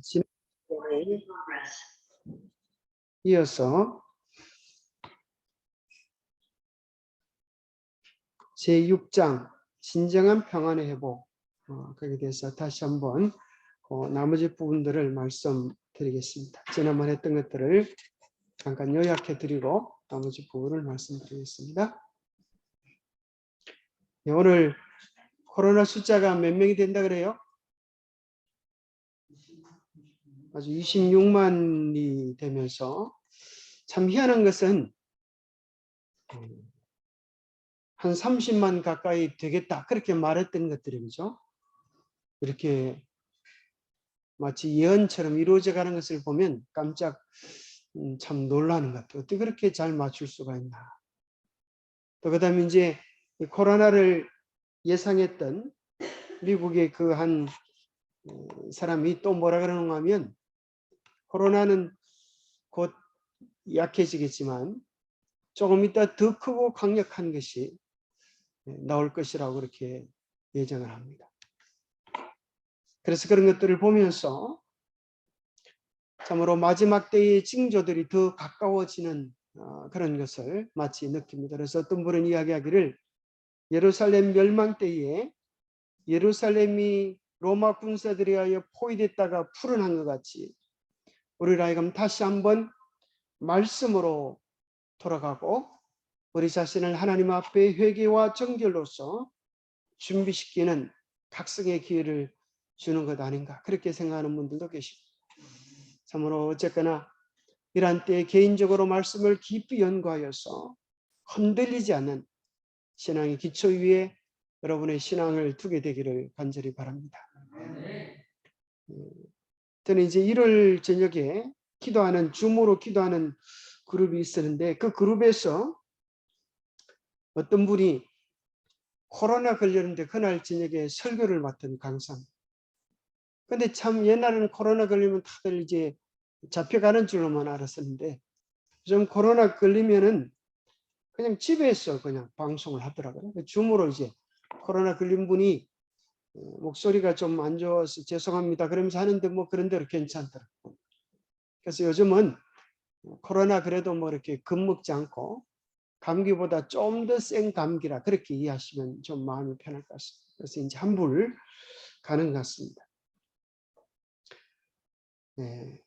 지난번에 이어서 제6장 진정한 평안의 회복 거기에 대해서 다시 한번 나머지 부분들을 말씀드리겠습니다. 지난번에 했던 것들을 잠깐 요약해 드리고 나머지 부분을 말씀드리겠습니다. 네, 오늘 코로나 숫자가 몇 명이 된다 그래요? 아주 26만이 되면서 참 희한한 것은 한 30만 가까이 되겠다 그렇게 말했던 것들이 그죠? 이렇게 마치 예언처럼 이루어져 가는 것을 보면 깜짝 참 놀라는 것 같아요. 어떻게 그렇게 잘 맞출 수가 있나. 또 그다음에 이제 코로나를 예상했던 미국의 그 한 사람이 또 뭐라 그러는가 하면 코로나는 곧 약해지겠지만 조금 있다 더 크고 강력한 것이 나올 것이라고 그렇게 예정을 합니다. 그래서 그런 것들을 보면서 참으로 마지막 때의 징조들이 더 가까워지는 그런 것을 마치 느낍니다. 그래서 어떤 분은 이야기하기를 예루살렘 멸망 때에 예루살렘이 로마 군사들에 의하여 포위됐다가 풀어난 것 같이 우리를 하여금 다시 한번 말씀으로 돌아가고 우리 자신을 하나님 앞에 회개와 정결로서 준비시키는 각성의 기회를 주는 것 아닌가 그렇게 생각하는 분들도 계십니다. 참으로 어쨌거나 이러한 때에 개인적으로 말씀을 깊이 연구하여서 흔들리지 않는 신앙의 기초 위에 여러분의 신앙을 두게 되기를 간절히 바랍니다. 저는 이제 1월 저녁에 기도하는 줌으로 기도하는 그룹이 있었는데 그 그룹에서 어떤 분이 코로나 걸렸는데 그날 저녁에 설교를 맡은 강사입니다. 근데 참 옛날에는 코로나 걸리면 다들 이제 잡혀가는 줄로만 알았었는데 좀 코로나 걸리면은 그냥 집에서 그냥 방송을 하더라고요. 줌으로 이제 코로나 걸린 분이 목소리가 좀 안 좋아서 죄송합니다 그러면서 하는데 뭐 그런 대로 괜찮더라고요. 그래서 요즘은 코로나 그래도 뭐 이렇게 겁먹지 않고 감기보다 좀 더 센 감기라 그렇게 이해하시면 좀 마음이 편할 것 같습니다. 그래서 이제 환불 가는 것 같습니다. 네.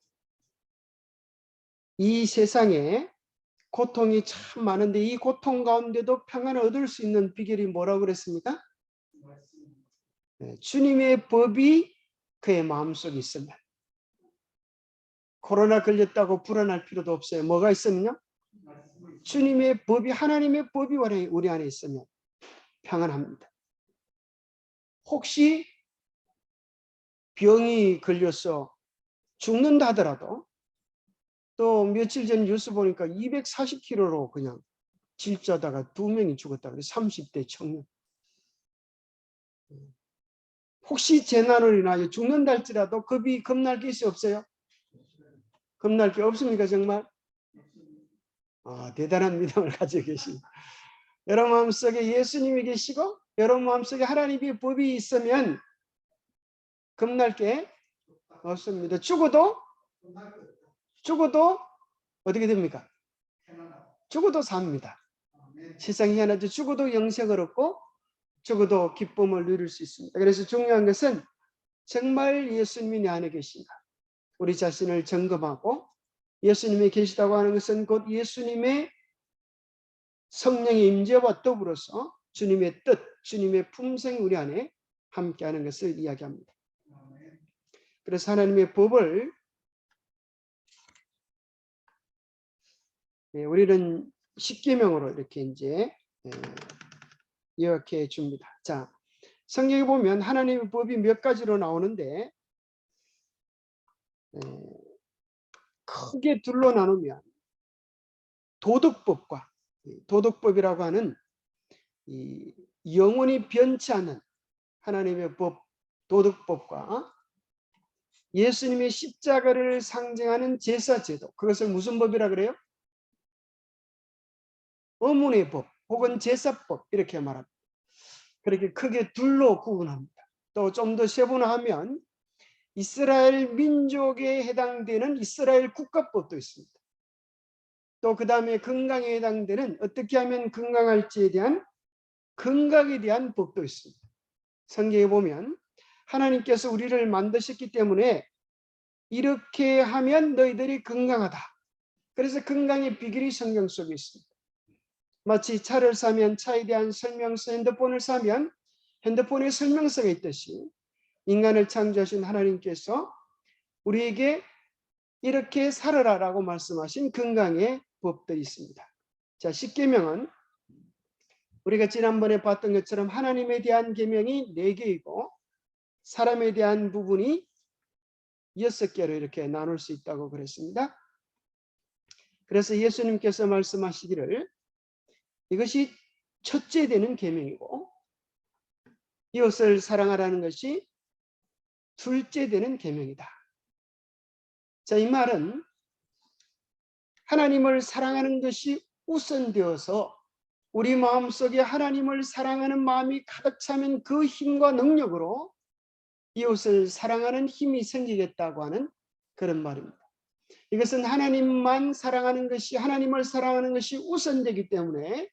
이 세상에 고통이 참 많은데 이 고통 가운데도 평안을 얻을 수 있는 비결이 뭐라고 그랬습니까? 네. 주님의 법이 그의 마음속에 있으면 코로나 걸렸다고 불안할 필요도 없어요. 뭐가 있으면요? 주님의 법이 하나님의 법이 우리 안에 있으면 평안합니다. 혹시 병이 걸려서 죽는다 하더라도 또 며칠 전 뉴스 보니까 240kg로 그냥 질주하다가 2명이 죽었다 그래. 30대 청년. 혹시 재난으로 인하여 죽는다 할지라도 겁날 게 있어요? 없어요? 겁날 게 없습니까 정말? 대단한 믿음을 가지고 계십니다. 여러분 마음속에 예수님이 계시고 여러분 마음속에 하나님의 법이 있으면 겁날 게 없습니다. 죽어도 어떻게 됩니까? 죽어도 삽니다. 세상이 희한하죠. 죽어도 영생을 얻고 죽어도 기쁨을 누릴 수 있습니다. 그래서 중요한 것은 정말 예수님이 내 안에 계신가 우리 자신을 점검하고 예수님이 계시다고 하는 것은 곧 예수님의 성령의 임재와 더불어서 주님의 뜻, 주님의 품성이 우리 안에 함께하는 것을 이야기합니다. 그래서 하나님의 법을 우리는 십계명으로 이렇게 이제 이렇게 줍니다. 자, 성경에 보면 하나님의 법이 몇 가지로 나오는데 크게 둘로 나누면 도덕법과 도덕법이라고 하는 이 영원히 변치 않는 하나님의 법, 도덕법과 예수님의 십자가를 상징하는 제사제도, 그것을 무슨 법이라 그래요? 어문의 법 혹은 제사법 이렇게 말합니다. 그렇게 크게 둘로 구분합니다. 또 좀 더 세분화하면 이스라엘 민족에 해당되는 이스라엘 국가법도 있습니다. 또 그 다음에 건강에 해당되는 어떻게 하면 건강할지에 대한 건강에 대한 법도 있습니다. 성경에 보면 하나님께서 우리를 만드셨기 때문에 이렇게 하면 너희들이 건강하다. 그래서 건강의 비결이 성경 속에 있습니다. 마치 차를 사면 차에 대한 설명서, 핸드폰을 사면 핸드폰에 설명서가 있듯이 인간을 창조하신 하나님께서 우리에게 이렇게 살아라라고 말씀하신 건강의 법들이 있습니다. 자, 10계명은 우리가 지난번에 봤던 것처럼 하나님에 대한 계명이 4개이고 사람에 대한 부분이 6개로 이렇게 나눌 수 있다고 그랬습니다. 그래서 예수님께서 말씀하시기를 이것이 첫째 되는 계명이고 이웃을 사랑하라는 것이 둘째 되는 계명이다. 자, 이 말은 하나님을 사랑하는 것이 우선되어서 우리 마음속에 하나님을 사랑하는 마음이 가득 차면 그 힘과 능력으로 이웃을 사랑하는 힘이 생기겠다고 하는 그런 말입니다. 이것은 하나님만 사랑하는 것이 하나님을 사랑하는 것이 우선되기 때문에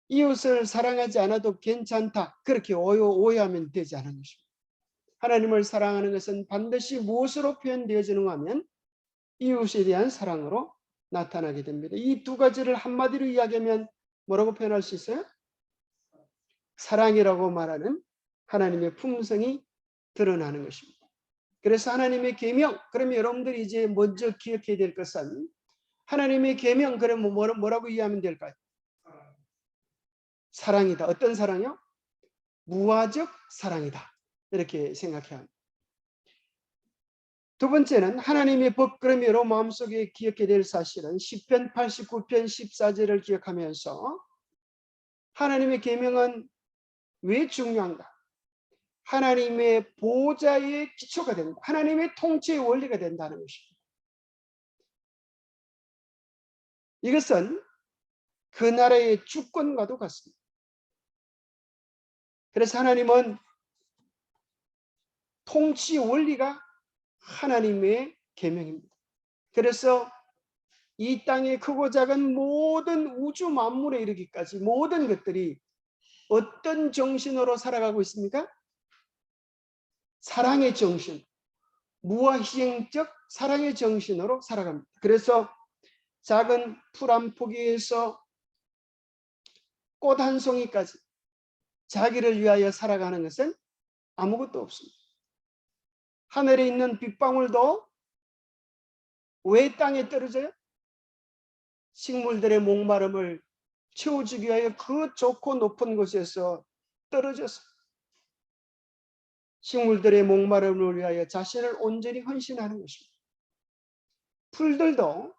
이웃을 사랑하지 않아도 괜찮다. 그렇게 오해하면 되지 않은 것입니다. 하나님을 사랑하는 것은 반드시 무엇으로 표현되어지는가 하면 이웃에 대한 사랑으로 나타나게 됩니다. 이 두 가지를 한마디로 이야기하면 뭐라고 표현할 수 있어요? 사랑이라고 말하는 하나님의 품성이 드러나는 것입니다. 그래서 하나님의 계명, 그러면 여러분들이 이제 먼저 기억해야 될 것은 하나님의 계명, 그러면 뭐라고 이해하면 될까요? 사랑이다. 어떤 사랑이요? 무화적 사랑이다. 이렇게 생각해야 합니다. 두 번째는 하나님의 법, 그러면 여러분 마음속에 기억해야 될 사실은 시편 89편 14절을 기억하면서 하나님의 계명은 왜 중요한가? 하나님의 보좌의 기초가 된다. 하나님의 통치의 원리가 된다는 것입니다. 이것은 그 나라의 주권과도 같습니다. 그래서 하나님은 통치 원리가 하나님의 계명입니다. 그래서 이 땅의 크고 작은 모든 우주 만물에 이르기까지 모든 것들이 어떤 정신으로 살아가고 있습니까? 사랑의 정신, 무화희생적 사랑의 정신으로 살아갑니다. 그래서 작은 풀 한 포기에서 꽃 한 송이까지 자기를 위하여 살아가는 것은 아무것도 없습니다. 하늘에 있는 빗방울도 왜 땅에 떨어져요? 식물들의 목마름을 채워주기 위하여 그 좋고 높은 곳에서 떨어져서 식물들의 목마름을 위하여 자신을 온전히 헌신하는 것입니다. 풀들도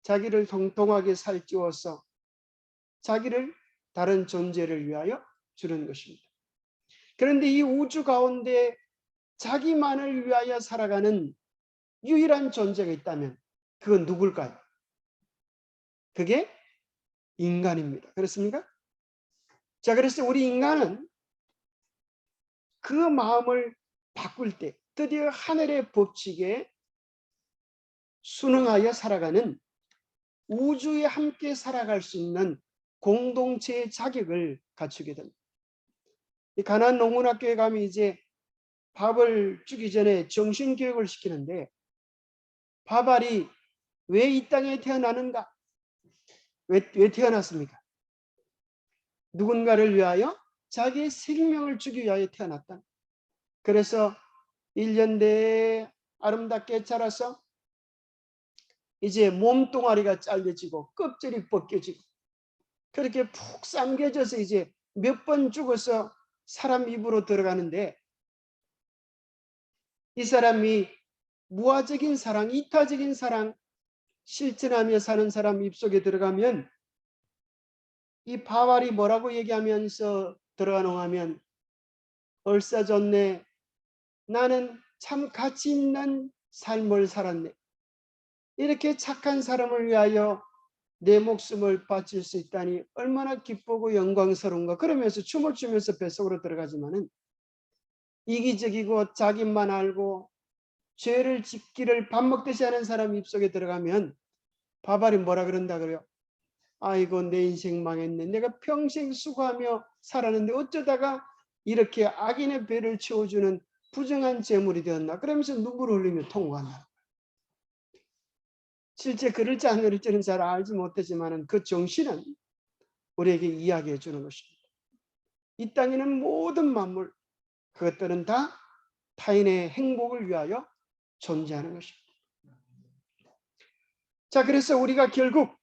자기를 통통하게 살찌워서 자기를 다른 존재를 위하여 주는 것입니다. 그런데 이 우주 가운데 자기만을 위하여 살아가는 유일한 존재가 있다면 그건 누굴까요? 그게 인간입니다. 그렇습니까? 자, 그래서 우리 인간은 그 마음을 바꿀 때 드디어 하늘의 법칙에 순응하여 살아가는 우주에 함께 살아갈 수 있는 공동체의 자격을 갖추게 됩니다. 이 가나안 농문학교에 가면 이제 밥을 주기 전에 정신교육을 시키는데 바발이 왜 이 땅에 태어나는가? 왜 태어났습니까? 누군가를 위하여 자기의 생명을 주기 위하여 태어났다. 그래서 1년 내에 아름답게 자라서 이제 몸뚱아리가 잘려지고 껍질이 벗겨지고 그렇게 푹 삼겨져서 이제 몇 번 죽어서 사람 입으로 들어가는데 이 사람이 무화적인 사랑, 이타적인 사랑 실천하며 사는 사람 입속에 들어가면 이 바발이 뭐라고 얘기하면서 들어가노 하면 얼싸 좋네. 나는 참 가치 있는 삶을 살았네. 이렇게 착한 사람을 위하여 내 목숨을 바칠 수 있다니 얼마나 기쁘고 영광스러운가. 그러면서 춤을 추면서 뱃속으로 들어가지만은 이기적이고 자기만 알고 죄를 짓기를 밥 먹듯이 하는 사람 입속에 들어가면 바발이 뭐라 그런다 그래요? 아이고 내 인생 망했네. 내가 평생 수고하며 살았는데 어쩌다가 이렇게 악인의 배를 채워주는 부정한 재물이 되었나. 그러면서 눈물을 흘리며 통곡한다. 실제 그럴지 안 그럴지는 잘 알지 못하지만 그 정신은 우리에게 이야기해 주는 것입니다. 이 땅에는 모든 만물, 그것들은 다 타인의 행복을 위하여 존재하는 것입니다. 자, 그래서 우리가 결국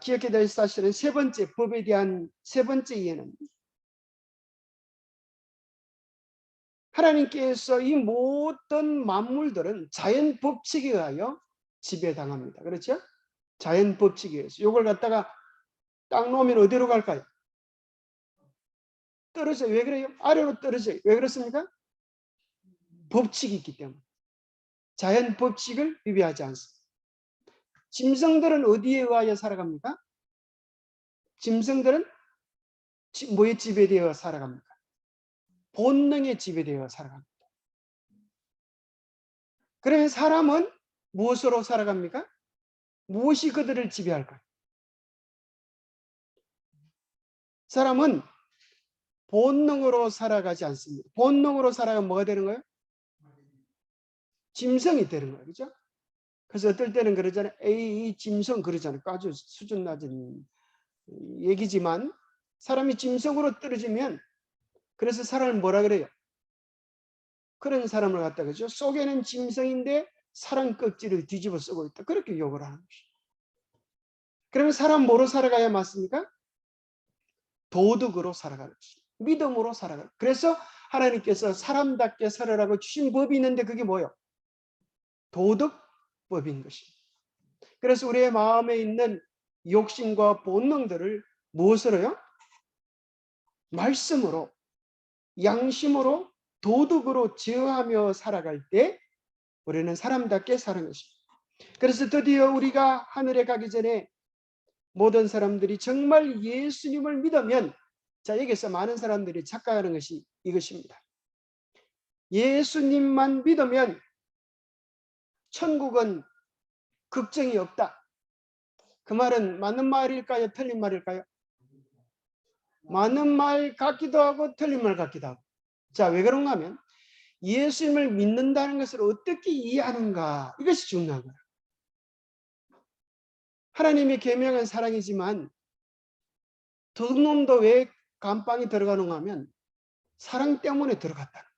기억해야 될 사실은 세 번째, 법에 대한 세 번째 이해는 하나님께서 이 모든 만물들은 자연 법칙에 의하여 지배당합니다. 그렇죠? 자연 법칙에 의해서. 이걸 갖다가 딱 놓으면 어디로 갈까요? 떨어져요. 왜 그래요? 아래로 떨어져요. 왜 그렇습니까? 법칙이 있기 때문에. 자연 법칙을 위배하지 않습니다. 짐승들은 어디에 의하여 살아갑니까? 짐승들은 뭐에 지배되어 살아갑니까? 본능에 지배되어 살아갑니다. 그러면 사람은 무엇으로 살아갑니까? 무엇이 그들을 지배할까요? 사람은 본능으로 살아가지 않습니다. 본능으로 살아가면 뭐가 되는 거예요? 짐승이 되는 거예요. 그죠? 그래서 어떨 때는 그러잖아요. 에이, 이 짐승 그러잖아요. 아주 수준 낮은 얘기지만 사람이 짐승으로 떨어지면 그래서 사람을 뭐라 그래요? 그런 사람을 갖다 그죠? 속에는 짐승인데 사람 껍질을 뒤집어 쓰고 있다. 그렇게 욕을 하는 것이죠. 그러면 사람 뭐로 살아가야 맞습니까? 도덕으로 살아가는 것입니다. 믿음으로 살아가는. 그래서 하나님께서 사람답게 살아라고 주신 법이 있는데 그게 뭐예요? 도덕법인 것입니다. 그래서 우리의 마음에 있는 욕심과 본능들을 무엇으로요? 말씀으로, 양심으로, 도덕으로 제어하며 살아갈 때 우리는 사람답게 사는 것입니다. 그래서 드디어 우리가 하늘에 가기 전에 모든 사람들이 정말 예수님을 믿으면, 자, 여기서 많은 사람들이 착각하는 것이 이것입니다. 예수님만 믿으면 천국은 걱정이 없다. 그 말은 맞는 말일까요? 틀린 말일까요? 맞는 말 같기도 하고 틀린 말 같기도 하고. 자, 왜 그런가 하면 예수님을 믿는다는 것을 어떻게 이해하는가, 이것이 중요한 거예요. 하나님의 계명은 사랑이지만 도둑놈도 왜 감방에 들어가는가 하면 사랑 때문에 들어갔다.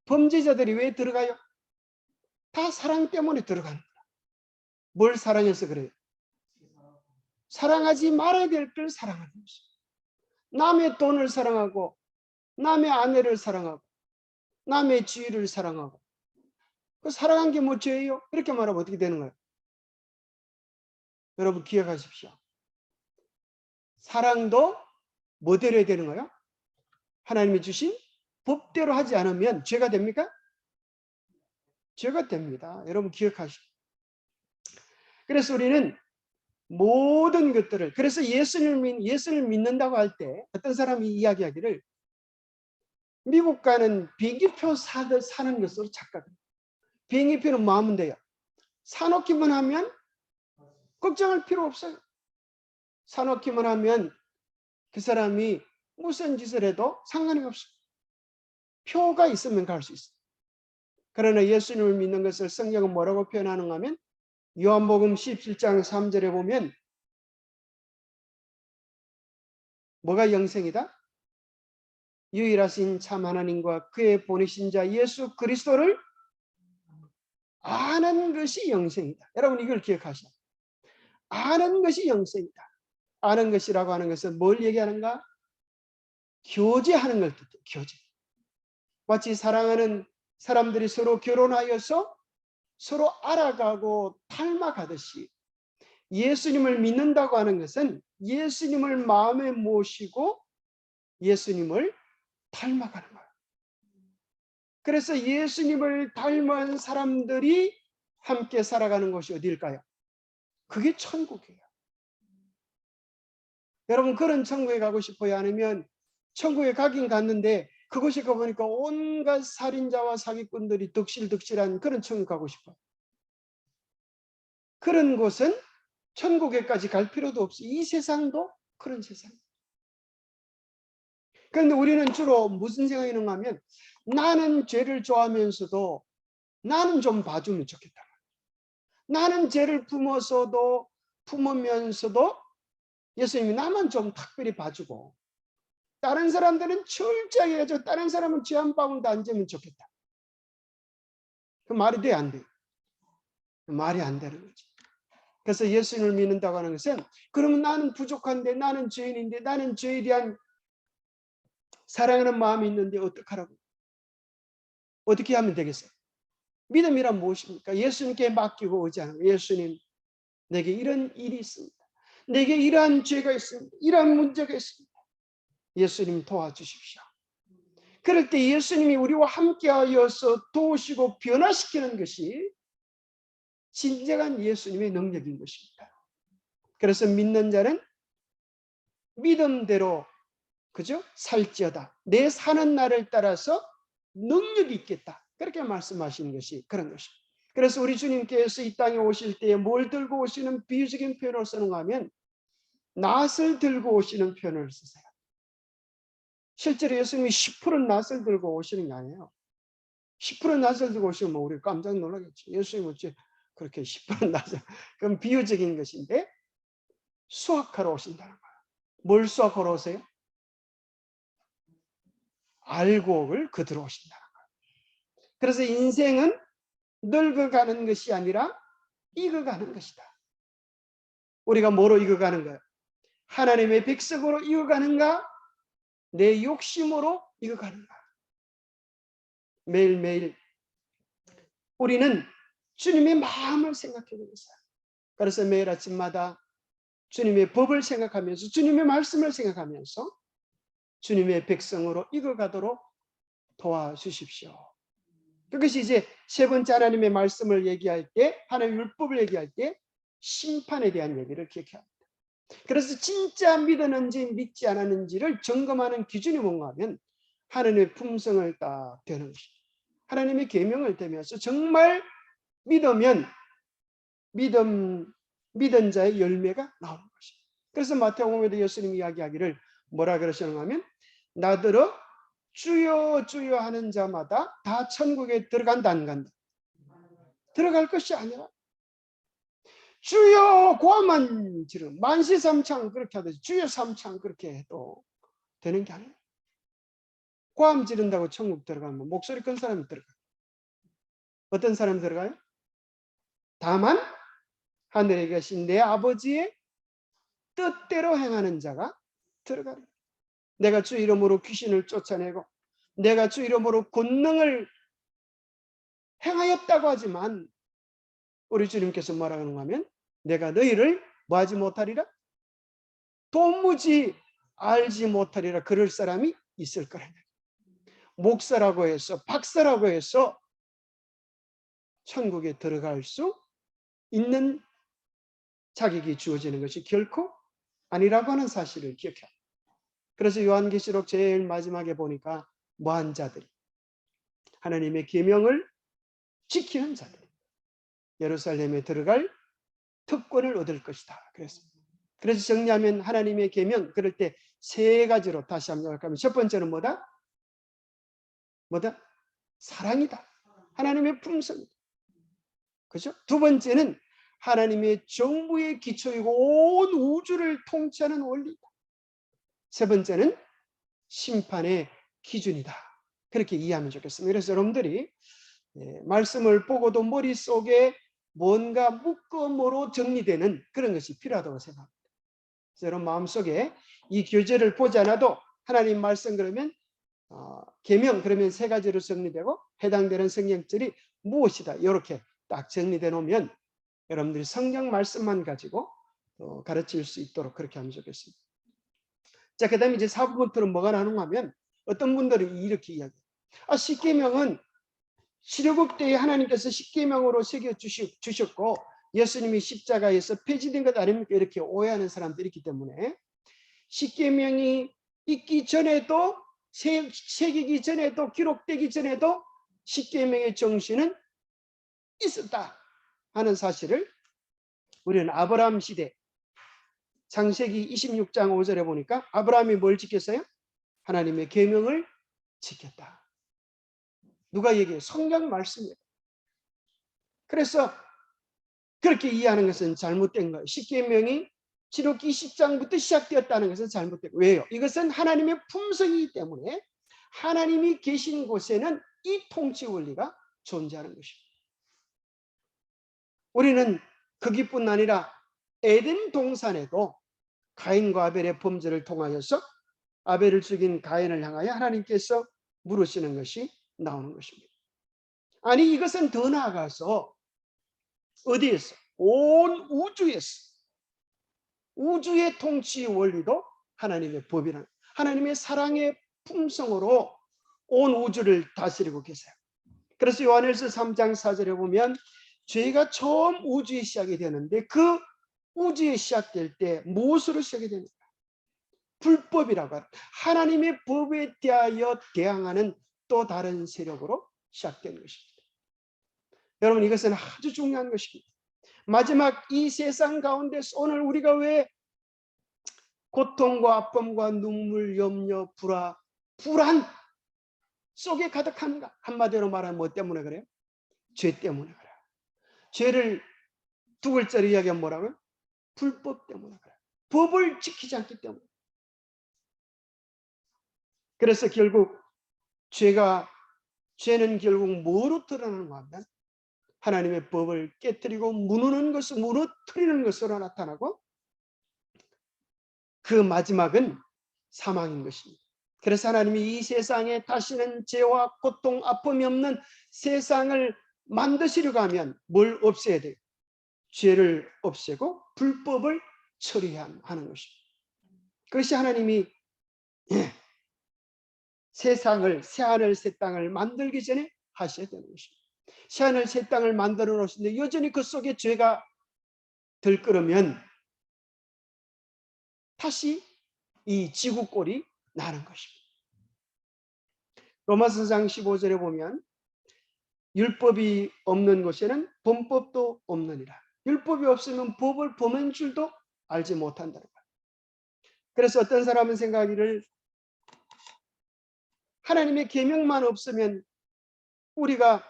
범죄자들이 왜 들어가요? 다 사랑 때문에 들어가는 거야. 뭘 사랑해서 그래요? 사랑하지 말아야 될 걸 사랑하는 것이죠. 남의 돈을 사랑하고 남의 아내를 사랑하고 남의 지위를 사랑하고 그 사랑한 게 뭐 죄예요? 이렇게 말하면 어떻게 되는 거예요? 여러분 기억하십시오. 사랑도 뭐대로 해야 되는 거예요? 하나님이 주신 법대로 하지 않으면 죄가 됩니까? 죄가 됩니다. 여러분 기억하십시오. 그래서 우리는 모든 것들을, 그래서 예수를 믿는다고 할 때 어떤 사람이 이야기하기를 미국 가는 비행기표 사듯 사는 것으로 착각합니다. 비행기표는 뭐 하면 돼요? 사놓기만 하면 걱정할 필요 없어요. 사놓기만 하면 그 사람이 무슨 짓을 해도 상관이 없어요. 표가 있으면 갈 수 있어요. 그러나 예수님을 믿는 것을 성경은 뭐라고 표현하는가 하면 요한복음 17장 3절에 보면 뭐가 영생이다? 유일하신 참 하나님과 그의 보내신 자 예수 그리스도를 아는 것이 영생이다. 여러분 이걸 기억하시오. 아는 것이 영생이다. 아는 것이라고 하는 것은 뭘 얘기하는가? 교제하는 걸 뜻해요. 교제. 마치 사랑하는 사람들이 서로 결혼하여서 서로 알아가고 닮아가듯이 예수님을 믿는다고 하는 것은 예수님을 마음에 모시고 예수님을 닮아가는 거예요. 그래서 예수님을 닮은 사람들이 함께 살아가는 곳이 어디일까요? 그게 천국이에요. 여러분 그런 천국에 가고 싶어요? 아니면 천국에 가긴 갔는데 그곳에 가보니까 온갖 살인자와 사기꾼들이 덕실덕실한 그런 천국 가고 싶어요. 그런 곳은 천국에까지 갈 필요도 없이 이 세상도 그런 세상. 그런데 우리는 주로 무슨 생각이 있는가 하면 나는 죄를 좋아하면서도 나는 좀 봐주면 좋겠다. 나는 죄를 품으면서도 예수님이 나만 좀 특별히 봐주고 다른 사람들은 철저하게 해줘. 다른 사람은 죄 한 방울도 안 지면 좋겠다. 그 말이 돼, 안 돼? 말이 안 되는 거지. 그래서 예수님을 믿는다고 하는 것은 그러면 나는 부족한데 나는 죄인인데 나는 죄에 대한 사랑하는 마음이 있는데 어떡하라고? 어떻게 하면 되겠어요? 믿음이란 무엇입니까? 예수님께 맡기고 오지 않은 예수님 내게 이런 일이 있습니다. 내게 이러한 죄가 있습니다. 이러한 문제가 있습니다. 예수님 도와주십시오. 그럴 때 예수님이 우리와 함께하여서 도우시고 변화시키는 것이 진정한 예수님의 능력인 것입니다. 그래서 믿는 자는 믿음대로 그죠? 살지어다. 내 사는 날을 따라서 능력이 있겠다. 그렇게 말씀하시는 것이 그런 것입니다. 그래서 우리 주님께서 이 땅에 오실 때에 뭘 들고 오시는 비유적인 표현을 쓰는가 하면 낫을 들고 오시는 표현을 쓰세요. 실제로 예수님이 10% 낫을 들고 오시는 게 아니에요. 10% 낫을 들고 오시면 우리 깜짝 놀라겠죠. 예수님은 어째 그렇게 10% 낫을. 그건 비유적인 것인데 수확하러 오신다는 거예요. 뭘 수확하러 오세요? 알곡을 거두러 오신다는 거예요. 그래서 인생은 늙어가는 것이 아니라 익어가는 것이다. 우리가 뭐로 익어가는 거예요? 하나님의 백성으로 익어가는가? 내 욕심으로 익어가는가? 매일매일 우리는 주님의 마음을 생각해야 되겠어요. 그래서 매일 아침마다 주님의 법을 생각하면서 주님의 말씀을 생각하면서 주님의 백성으로 익어가도록 도와주십시오. 그것이 이제 세 번째 하나님의 말씀을 얘기할 때 하나님의 율법을 얘기할 때 심판에 대한 얘기를 기억해야 합니다. 그래서 진짜 믿었는지 믿지 않았는지를 점검하는 기준이 뭔가 하면 하나님의 품성을 딱 되는 것입니다. 하나님의 계명을 대면서 정말 믿으면 믿은 자의 열매가 나오는 것입니다. 그래서 마태복음에도 예수님이 이야기하기를 뭐라 그러시는가 하면 나더러 주여 주여 하는 자마다 다 천국에 들어간다 안 간다? 들어갈 것이 아니라 주여 고함만 지르 만시삼창 그렇게 하듯이 주여 삼창 그렇게 해도 되는 게 아니에요. 고함 지른다고 천국 들어가면 목소리 큰 사람이 들어가요. 어떤 사람이 들어가요? 다만 하늘에 계신 내 아버지의 뜻대로 행하는 자가 들어가요. 내가 주 이름으로 귀신을 쫓아내고 내가 주 이름으로 권능을 행하였다고 하지만 우리 주님께서 뭐라고 하는가 하면 내가 너희를 뭐하지 못하리라? 도무지 알지 못하리라. 그럴 사람이 있을 거라. 목사라고 해서 박사라고 해서 천국에 들어갈 수 있는 자격이 주어지는 것이 결코 아니라고 하는 사실을 기억해야 합니다. 그래서 요한계시록 제일 마지막에 보니까 뭐한 자들이 하나님의 계명을 지키는 자들이 예루살렘에 들어갈 특권을 얻을 것이다. 그래서 정리하면 하나님의 계명 그럴 때 세 가지로 다시 한번 생각하면 첫 번째는 뭐다? 사랑이다. 하나님의 품성이다. 그죠? 두 번째는 하나님의 정부의 기초이고 온 우주를 통치하는 원리다. 세 번째는 심판의 기준이다. 그렇게 이해하면 좋겠습니다. 그래서 여러분들이 말씀을 보고도 머릿속에 뭔가 묶음으로 정리되는 그런 것이 필요하다고 생각합니다. 그래서 여러분 마음속에 이 교재를 보지 않아도 하나님 말씀 그러면 계명 그러면 세 가지로 정리되고 해당되는 성경절이 무엇이다 이렇게 딱 정리되어 놓으면 여러분들이 성경 말씀만 가지고 가르칠 수 있도록 그렇게 하면 좋겠습니다. 자, 그 다음에 이제 4부부터는 뭐가 나누는가 하면 어떤 분들은 이렇게 이야기해요. 십계명은 출애굽 때에 하나님께서 십계명으로 새겨주셨고 예수님이 십자가에서 폐지된 것 아닙니까? 이렇게 오해하는 사람들이 있기 때문에 십계명이 있기 전에도 새기기 전에도, 기록되기 전에도 십계명의 정신은 있었다 하는 사실을 우리는 아브라함 시대 창세기 26장 5절에 보니까 아브라함이 뭘 지켰어요? 하나님의 계명을 지켰다. 누가 얘기해요? 성경 말씀이에요. 그래서 그렇게 이해하는 것은 잘못된 거예요. 십계명이 지록기 10장부터 시작되었다는 것은 잘못된 거예요. 왜요? 이것은 하나님의 품성이기 때문에 하나님이 계신 곳에는 이 통치 원리가 존재하는 것입니다. 우리는 거기뿐 아니라 에덴 동산에도 가인과 아벨의 범죄를 통하여서 아벨을 죽인 가인을 향하여 하나님께서 물으시는 것이 나오는 것입니다. 아니 이것은 더 나아가서 어디에서? 온 우주에서. 우주의 통치 원리도 하나님의 법이라는, 하나님의 사랑의 품성으로 온 우주를 다스리고 계세요. 그래서 요한일서 3장 4절에 보면 죄가 처음 우주에 시작이 되는데 그 우주에 시작될 때 무엇으로 시작이 됩니까? 불법이라고 하는 하나님의 법에 대하여 대항하는 또 다른 세력으로 시작된 것입니다. 여러분 이것은 아주 중요한 것입니다. 마지막 이 세상 가운데서 오늘 우리가 왜 고통과 아픔과 눈물, 염려, 불안 속에 가득한가? 한마디로 말하면 뭐 때문에 그래요? 죄 때문에 그래요. 죄를 두 글자로 이야기하면 뭐라고요? 불법 때문에 그래요. 법을 지키지 않기 때문에. 그래서 결국 죄는 결국 뭐로 드러나는가 하면 하나님의 법을 깨뜨리고 무너뜨리는 것으로 나타나고 그 마지막은 사망인 것입니다. 그래서 하나님이 이 세상에 다시는 죄와 고통, 아픔이 없는 세상을 만드시려고 하면 뭘 없애야 돼요? 죄를 없애고 불법을 처리해야 하는 것입니다. 그것이 하나님이 세상을, 새하늘 새 땅을 만들기 전에 하셔야 되는 것입니다. 새하늘 새 땅을 만들어 놓으시는데 여전히 그 속에 죄가 들끓으면 다시 이 지구꼴이 나는 것입니다. 로마서 4장 15절에 보면 율법이 없는 곳에는 범법도 없느니라. 율법이 없으면 법을 범한 줄도 알지 못한다는 거예요. 그래서 어떤 사람은 생각하기를 하나님의 계명만 없으면 우리가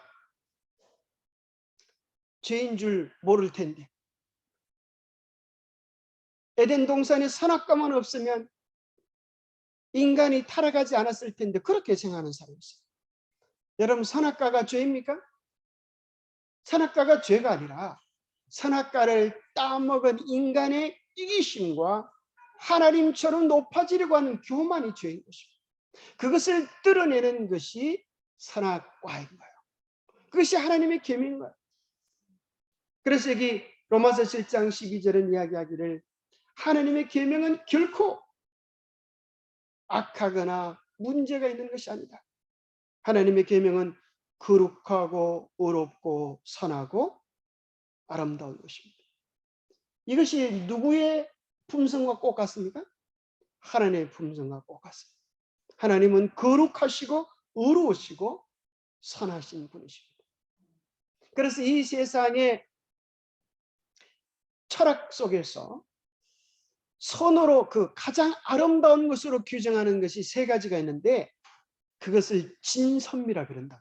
죄인 줄 모를 텐데, 에덴 동산에 선악과만 없으면 인간이 타락하지 않았을 텐데, 그렇게 생각하는 사람이 있어요. 여러분, 선악과가 죄입니까? 선악과가 죄가 아니라 선악과를 따먹은 인간의 이기심과 하나님처럼 높아지려고 하는 교만이 죄인 것입니다. 그것을 드러내는 것이 선악과인 거예요. 그것이 하나님의 계명인 거예요. 그래서 여기 로마서 7장 12절은 이야기하기를 하나님의 계명은 결코 악하거나 문제가 있는 것이 아니다. 하나님의 계명은 거룩하고 의롭고 선하고 아름다운 것입니다. 이것이 누구의 품성과 꼭 같습니까? 하나님의 품성과 꼭 같습니다. 하나님은 거룩하시고 의로우시고 선하신 분이십니다. 그래서 이 세상의 철학 속에서 선으로 그 가장 아름다운 것으로 규정하는 것이 세 가지가 있는데 그것을 진선미라 그런다.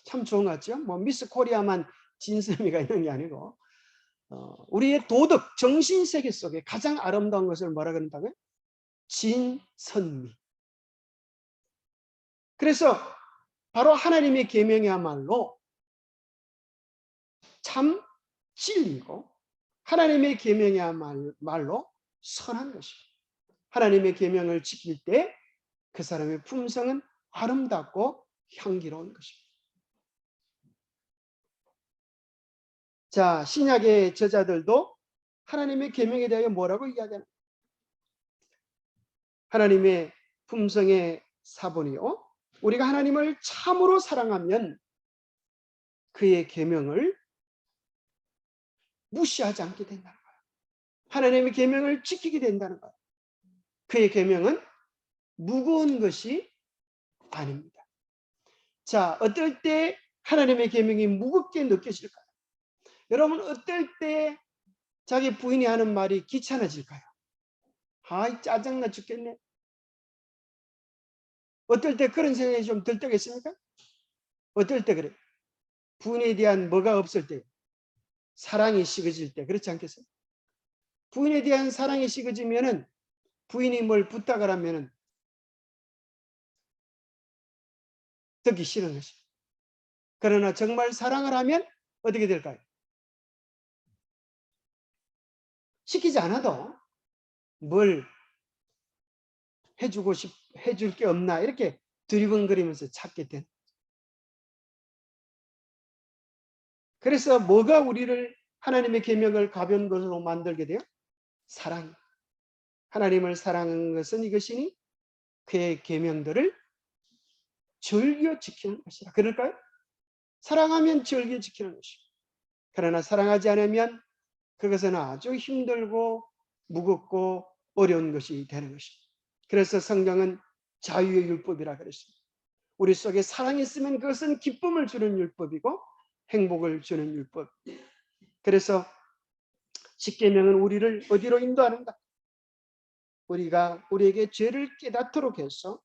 참 좋은 것 같죠? 뭐 미스 코리아만 진선미가 있는 게 아니고 우리의 도덕, 정신세계 속에 가장 아름다운 것을 뭐라 그런다고요? 진선미. 그래서 바로 하나님의 계명이야말로 참 진리고 하나님의 계명이야말로 선한 것입니다. 하나님의 계명을 지킬 때 그 사람의 품성은 아름답고 향기로운 것입니다. 자, 신약의 저자들도 하나님의 계명에 대하여 뭐라고 이야기하는? 하나님의 품성의 사본이요. 우리가 하나님을 참으로 사랑하면 그의 계명을 무시하지 않게 된다는 거예요. 하나님의 계명을 지키게 된다는 거예요. 그의 계명은 무거운 것이 아닙니다. 자, 어떨 때 하나님의 계명이 무겁게 느껴질까요? 여러분, 어떨 때 자기 부인이 하는 말이 귀찮아질까요? 아이, 짜증나 죽겠네. 어떨 때 그런 생각이 좀 들 때가 있습니까? 어떨 때 그래요? 부인에 대한 뭐가 없을 때, 사랑이 식어질 때, 그렇지 않겠어요? 부인에 대한 사랑이 식어지면은, 부인이 뭘 부탁을 하면은 듣기 싫은 것이죠. 그러나 정말 사랑을 하면 어떻게 될까요? 시키지 않아도 뭘 해줄 게 없나 이렇게 두리번거리면서 찾게 된. 그래서 뭐가 우리를 하나님의 계명을 가벼운 것으로 만들게 돼요? 사랑. 하나님을 사랑하는 것은 이것이니 그의 계명들을 즐겨 지키는 것이라. 그럴까요? 사랑하면 즐겨 지키는 것이고, 그러나 사랑하지 않으면 그것은 아주 힘들고 무겁고 어려운 것이 되는 것입니다. 그래서 성경은 자유의 율법이라 그랬습니다. 우리 속에 사랑이 있으면 그것은 기쁨을 주는 율법이고 행복을 주는 율법. 그래서 십계명은 우리를 어디로 인도하는가? 우리가 우리에게 죄를 깨닫도록 해서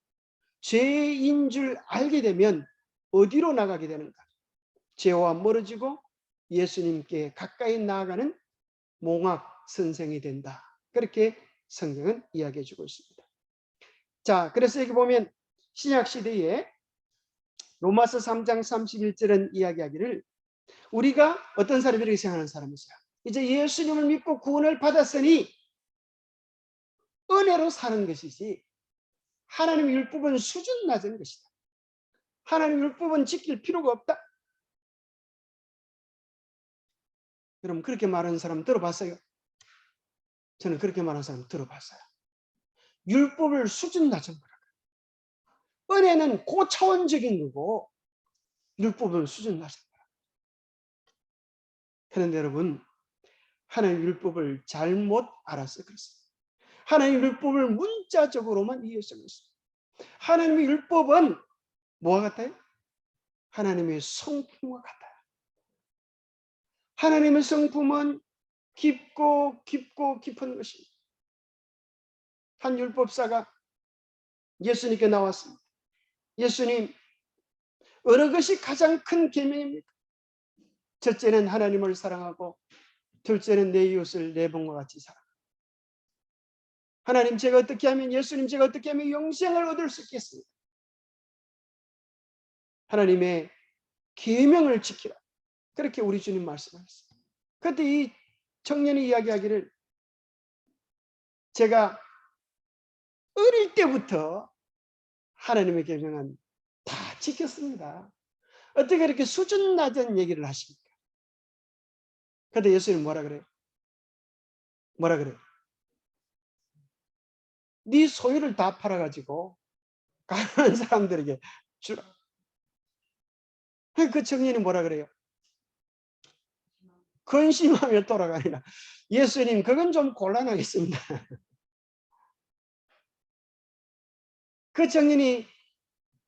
죄인 줄 알게 되면 어디로 나가게 되는가? 죄와 멀어지고 예수님께 가까이 나아가는 몽학 선생이 된다. 그렇게 성경은 이야기해 주고 있습니다. 자, 그래서 여기 보면 신약 시대에 로마서 3장 31절은 이야기하기를 우리가 어떤 사람이라고 생각하는 사람이죠. 이제 예수님을 믿고 구원을 받았으니 은혜로 사는 것이지 하나님의 율법은 수준 낮은 것이다. 하나님의 율법은 지킬 필요가 없다. 여러분 그렇게 말하는 사람 들어봤어요? 저는 그렇게 말하는 사람 들어봤어요. 율법을 수준 낮은 거라. 은혜는 고차원적인 거고 율법은 수준 낮은 거라. 그런데 여러분 하나님 율법을 잘못 알아서 그렇습니다. 하나님 율법을 문자적으로만 이해해서 그렇습니다. 하나님의 율법은 뭐와 같아요? 하나님의 성품과 같아요. 하나님의 성품은 깊고 깊은 것입니다. 한 율법사가 예수님께 나왔습니다. 예수님, 어느 것이 가장 큰 계명입니까? 첫째는 하나님을 사랑하고 둘째는 내 이웃을 내 몸과 같이 사랑. 하나님 제가 어떻게 하면 예수님 제가 어떻게 하면 영생을 얻을 수 있겠습니까? 하나님의 계명을 지키라. 그렇게 우리 주님 말씀하셨어요. 그때 이 청년이 이야기하기를 제가 어릴 때부터 하나님의 계명은 다 지켰습니다. 어떻게 이렇게 수준 낮은 얘기를 하십니까? 그런데 예수님 뭐라 그래요? 뭐라 그래요? 네 소유를 다 팔아가지고 가난한 사람들에게 주라. 그 청년이 뭐라 그래요? 근심하며 돌아가니라. 예수님 그건 좀 곤란하겠습니다. 그 청년이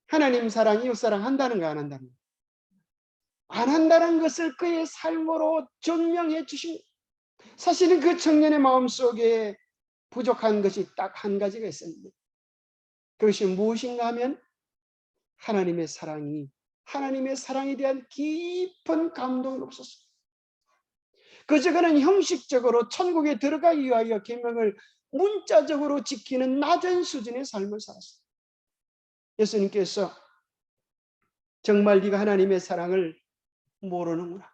하나님 사랑, 이웃 사랑 한다는 거 안 한다는 거? 안 한다는 것을 그의 삶으로 증명해 주신. 사실은 그 청년의 마음속에 부족한 것이 딱 한 가지가 있었는데 그것이 무엇인가 하면 하나님의 사랑에 대한 깊은 감동이 없었습니다. 그저 그는 형식적으로 천국에 들어가기 위하여 계명을 문자적으로 지키는 낮은 수준의 삶을 살았습니다. 예수님께서 정말 네가 하나님의 사랑을 모르는구나.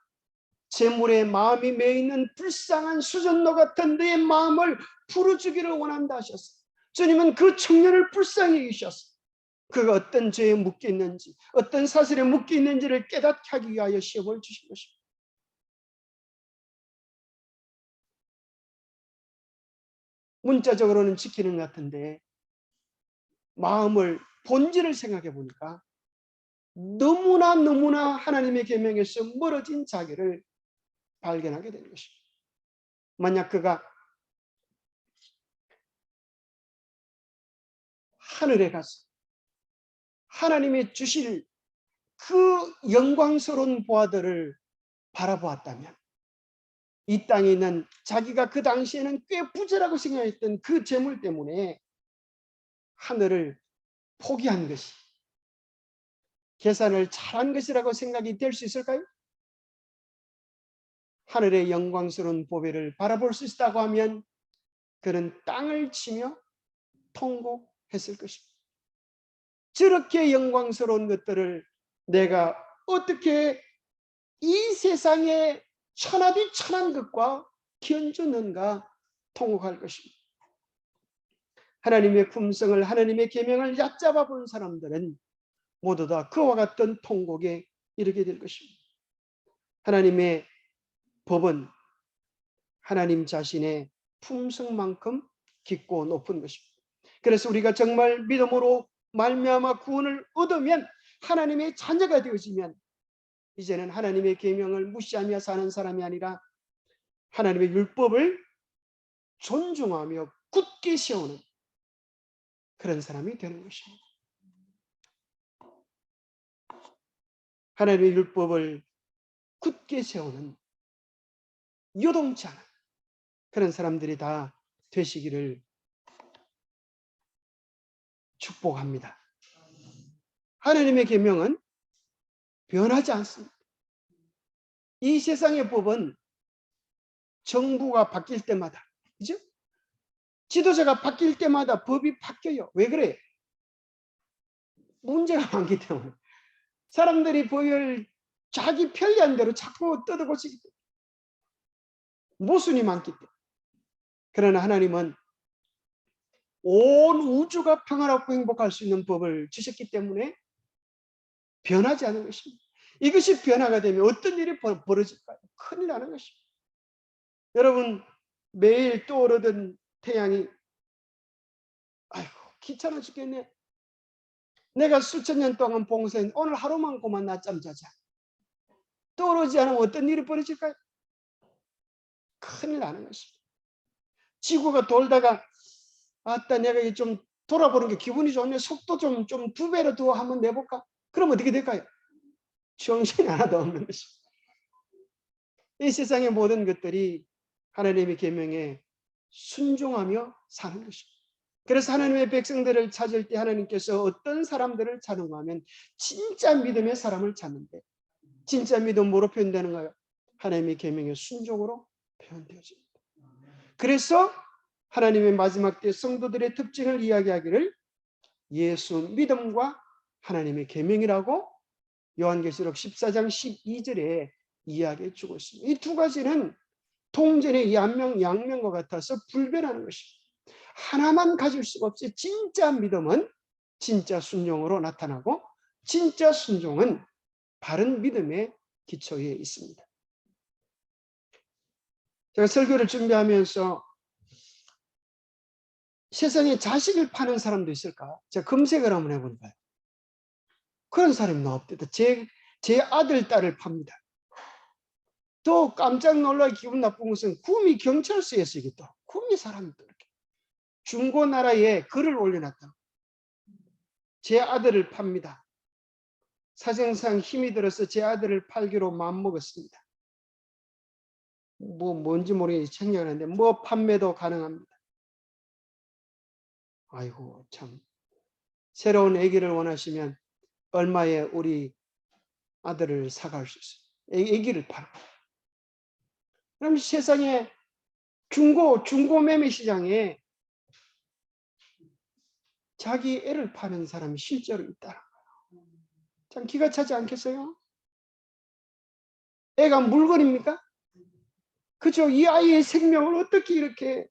재물에 마음이 매이는 불쌍한 수전노 같은 내 마음을 풀어주기를 원한다 하셨어요. 주님은 그 청년을 불쌍히 여기셨어요. 그가 어떤 죄에 묶여 있는지, 어떤 사슬에 묶여 있는지를 깨닫게 하기 위하여 시험을 주신 것입니다. 문자적으로는 지키는 것 같은데 마음을 본질을 생각해 보니까 너무나 하나님의 계명에서 멀어진 자기를 발견하게 되는 것입니다. 만약 그가 하늘에 가서 하나님의 주실 그 영광스러운 보아들을 바라보았다면 이 땅에 있는 자기가 그 당시에는 꽤 부자라고 생각했던 그 재물 때문에 하늘을 포기한 것이 계산을 잘한 것이라고 생각이 될 수 있을까요? 하늘의 영광스러운 보배를 바라볼 수 있다고 하면 그는 땅을 치며 통곡했을 것입니다. 저렇게 영광스러운 것들을 내가 어떻게 이 세상에 천하디천한 것과 견주는가 통곡할 것입니다. 하나님의 품성을, 하나님의 계명을 얕잡아 본 사람들은 모두 다 그와 같은 통곡에 이르게 될 것입니다. 하나님의 법은 하나님 자신의 품성만큼 깊고 높은 것입니다. 그래서 우리가 정말 믿음으로 말미암아 구원을 얻으면 하나님의 자녀가 되어지면 이제는 하나님의 계명을 무시하며 사는 사람이 아니라 하나님의 율법을 존중하며 굳게 세우는 그런 사람이 되는 것입니다. 하나님의 율법을 굳게 세우는 요동치 않은 그런 사람들이 다 되시기를 축복합니다. 하나님의 계명은 변하지 않습니다. 이 세상의 법은 정부가 바뀔 때마다, 그죠? 지도자가 바뀔 때마다 법이 바뀌어요. 왜 그래? 문제가 많기 때문에. 사람들이 법을 자기 편리한 대로 자꾸 뜯어고치기 때문에. 모순이 많기 때문에. 그러나 하나님은 온 우주가 평화롭고 행복할 수 있는 법을 주셨기 때문에 변하지 않은 것입니다. 이것이 변화가 되면 어떤 일이 벌어질까요? 큰일 나는 것입니다. 여러분, 매일 떠오르던 태양이 아이고 귀찮아 죽겠네. 내가 수천 년 동안 봉사한 오늘 하루만큼만 낮잠 자자. 떠오르지 않으면 어떤 일이 벌어질까요? 큰일 나는 것입니다. 지구가 돌다가 아따 내가 좀 돌아보는 게 기분이 좋네. 속도 좀 2배로 더 한번 내볼까? 그럼 어떻게 될까요? 정신이 하나도 없는 것입니다. 이 세상의 모든 것들이 하나님의 계명에 순종하며 사는 것입니다. 그래서 하나님의 백성들을 찾을 때 하나님께서 어떤 사람들을 찾는가 하면 진짜 믿음의 사람을 찾는데 진짜 믿음 뭐로 표현되는가요? 하나님의 계명의 순종으로 표현되어집니다. 그래서 하나님의 마지막 때 성도들의 특징을 이야기하기를 예수 믿음과 하나님의 계명이라고 요한계시록 14장 12절에 이야기해 주고 있습니다. 이 두 가지는 동전의 양면과 같아서 불변하는 것입니다. 하나만 가질 수가 없어요. 진짜 믿음은 진짜 순종으로 나타나고 진짜 순종은 바른 믿음의 기초에 있습니다. 제가 설교를 준비하면서 세상에 자식을 파는 사람도 있을까? 제가 검색을 한번 해본 거예요. 그런 사람이 없대요. 제 아들, 딸을 팝니다. 또 깜짝 놀라 기분 나쁜 것은 구미 경찰서에서 이게 또 구미 사람이 또 이렇게 중고나라에 글을 올려놨다. 제 아들을 팝니다. 사정상 힘이 들어서 제 아들을 팔기로 마음먹었습니다. 뭔지 모르겠는데 생각을 하는데 판매도 가능합니다. 아이고 참 새로운 아기를 원하시면 얼마에 우리 아들을 사갈 수 있어요. 아기를 팔아. 그럼 세상에 중고 매매 시장에 자기 애를 파는 사람이 실제로 있다는 거예요. 참 기가 차지 않겠어요? 애가 물건입니까? 그죠? 이 아이의 생명을 어떻게 이렇게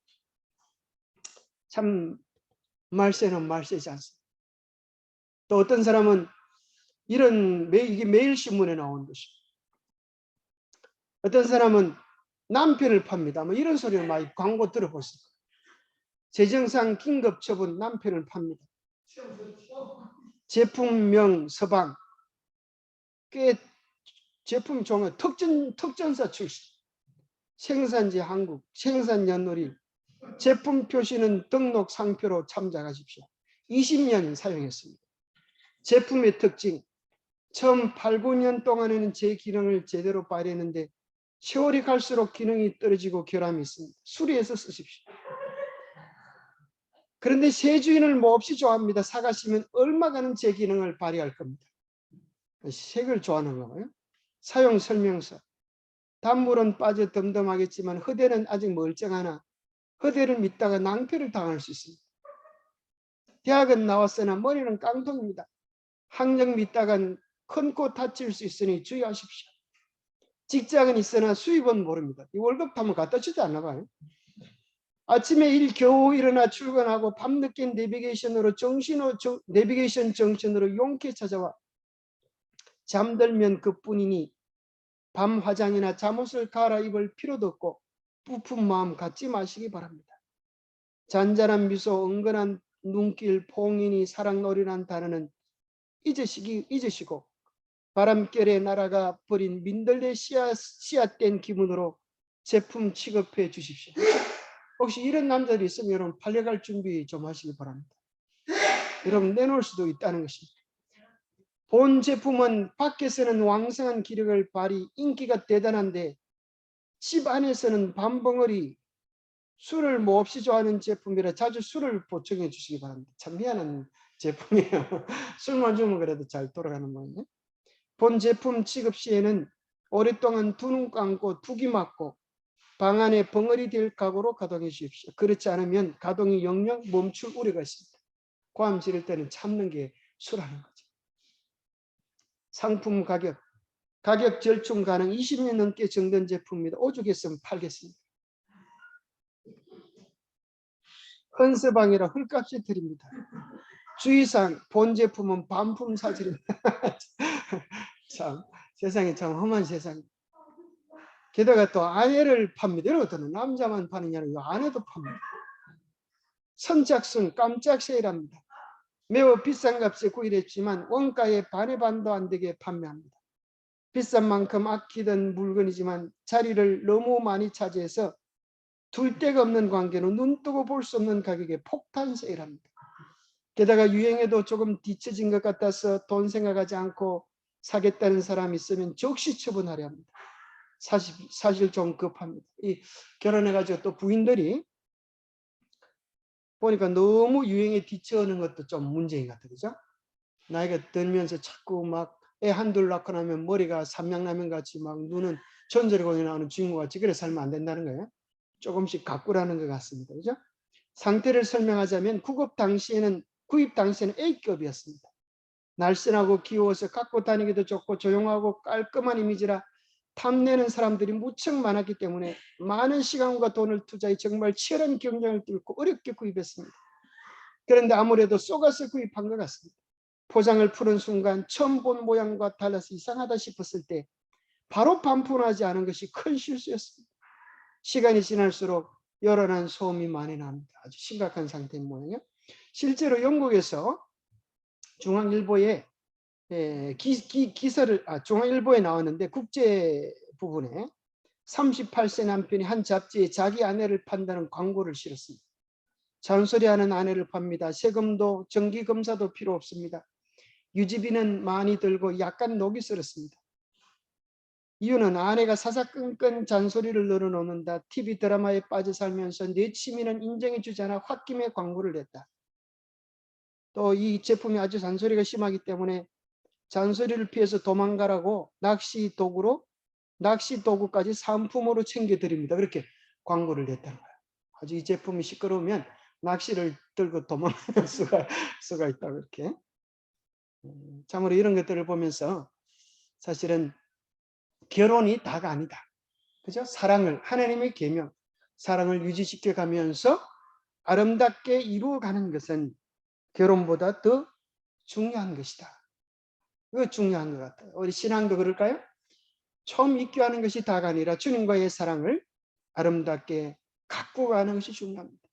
참 말세는 말세지 않습니다. 또 어떤 사람은 이게 매일신문에 나온 것입니다. 어떤 사람은 남편을 팝니다. 이런 소리를 많이 광고 들어보세요. 재정상 긴급 처분 남편을 팝니다. 제품명 서방 꽤 제품 종은 특전사 출신 생산지 한국 생산 연놀이 제품 표시는 등록 상표로 참작하십시오. 20년 사용했습니다. 제품의 특징. 처음 8, 9년 동안에는 제 기능을 제대로 발휘했는데 세월이 갈수록 기능이 떨어지고 결함이 있습니다. 수리해서 쓰십시오. 그런데 새 주인을 몹시 좋아합니다. 사가시면 얼마간은 제 기능을 발휘할 겁니다. 색을 좋아하는 거고요. 사용 설명서. 단물은 빠져 덤덤하겠지만 허대는 아직 멀쩡하나 허대를 믿다가 낭패를 당할 수 있습니다. 대학은 나왔으나 머리는 깡통입니다. 학력 믿다간 큰 코 다칠 수 있으니 주의하십시오. 직장은 있으나 수입은 모릅니다. 이 월급 타면 갖다 주지 않나 봐요. 아침에 겨우 일어나 출근하고 밤늦게 내비게이션 정신으로 용케 찾아와 잠들면 그뿐이니 밤 화장이나 잠옷을 갈아입을 필요도 없고 부푼 마음 갖지 마시기 바랍니다. 잔잔한 미소, 은근한 눈길, 봉인이 사랑놀이란 단어는 잊으시고 바람결에 날아가 버린 민들레 씨앗된 기분으로 제품 취급해 주십시오. 혹시 이런 남자들이 있으면 여러분 팔려갈 준비 좀 하시기 바랍니다. 여러분 내놓을 수도 있다는 것입니다. 본 제품은 밖에서는 왕성한 기력을 발휘 인기가 대단한데 집 안에서는 밤벙어리 술을 몹시 좋아하는 제품이라 자주 술을 보충해 주시기 바랍니다. 참 미안한 제품이에요. 술만 주면 그래도 잘 돌아가는 모양이에요. 본 제품 취급 시에는 오랫동안 두 눈 감고 두기 맞고 방 안에 벙어리 될 각오로 가동해 주십시오. 그렇지 않으면 가동이 영영 멈출 우려가 있습니다. 고함 지를 때는 참는 게 수라는 거죠. 상품 가격 절충 가능 20년 넘게 정된 제품입니다. 오죽했으면 팔겠습니다. 헌서방이라 헐값이 드립니다. 주의사항 본 제품은 반품 사실입니다. 참 세상이 참 험한 세상. 게다가 또 아내를 팝니다. 이러거든요. 남자만 파는 게 아니라 아내도 팝니다. 선착순 깜짝 세일합니다. 매우 비싼 값에 구입했지만 원가의 반의 반도 안 되게 판매합니다. 비싼 만큼 아끼던 물건이지만 자리를 너무 많이 차지해서 둘 데가 없는 관계로 눈 뜨고 볼 수 없는 가격에 폭탄 세일합니다. 게다가 유행에도 조금 뒤처진 것 같아서 돈 생각하지 않고 사겠다는 사람이 있으면 즉시 처분하려 합니다. 사실 좀 급합니다. 이 결혼해가지고 또 부인들이 보니까 너무 유행에 뒤처하는 것도 좀 문제인 것 같아요. 그죠? 나이가 들면서 자꾸 막 애 한둘 낳고 나면 머리가 삼양라면 같이 막 눈은 전설공에 나오는 주인공 같이 그래 살면 안 된다는 거예요. 조금씩 가꾸라는 것 같습니다. 그죠? 상태를 설명하자면 구입 당시에는 A급이었습니다. 날씬하고 귀여워서 갖고 다니기도 좋고 조용하고 깔끔한 이미지라 탐내는 사람들이 무척 많았기 때문에 많은 시간과 돈을 투자해 정말 치열한 경쟁을 뚫고 어렵게 구입했습니다. 그런데 아무래도 속아서 구입한 것 같습니다. 포장을 푸는 순간 처음 본 모양과 달라서 이상하다 싶었을 때 바로 반품하지 않은 것이 큰 실수였습니다. 시간이 지날수록 열어난 소음이 많이 납니다. 아주 심각한 상태인 모양이에요. 실제로 영국에서 중앙일보에 중앙일보에 나왔는데 국제 부분에 38세 남편이 한 잡지에 자기 아내를 판다는 광고를 실었습니다. 잔소리하는 아내를 팝니다. 세금도 정기검사도 필요 없습니다. 유지비는 많이 들고 약간 녹이 슬었습니다. 이유는 아내가 사사건건 잔소리를 늘어놓는다. TV 드라마에 빠져 살면서 내 취미는 인정해 주지 않아 홧김에 광고를 냈다. 또 이 제품이 아주 잔소리가 심하기 때문에 잔소리를 피해서 도망가라고 낚시 도구까지 상품으로 챙겨드립니다. 그렇게 광고를 냈다는 거예요. 아주 이 제품이 시끄러우면 낚시를 들고 도망갈 수가 있다고 이렇게. 참으로 이런 것들을 보면서 사실은 결혼이 다가 아니다. 그죠? 하나님의 계명, 사랑을 유지시켜 가면서 아름답게 이루어가는 것은 결혼보다 더 중요한 것이다. 그거 중요한 것 같아요. 우리 신앙도 그럴까요? 처음 믿게 하는 것이 다가 아니라 주님과의 사랑을 아름답게 갖고 가는 것이 중요합니다.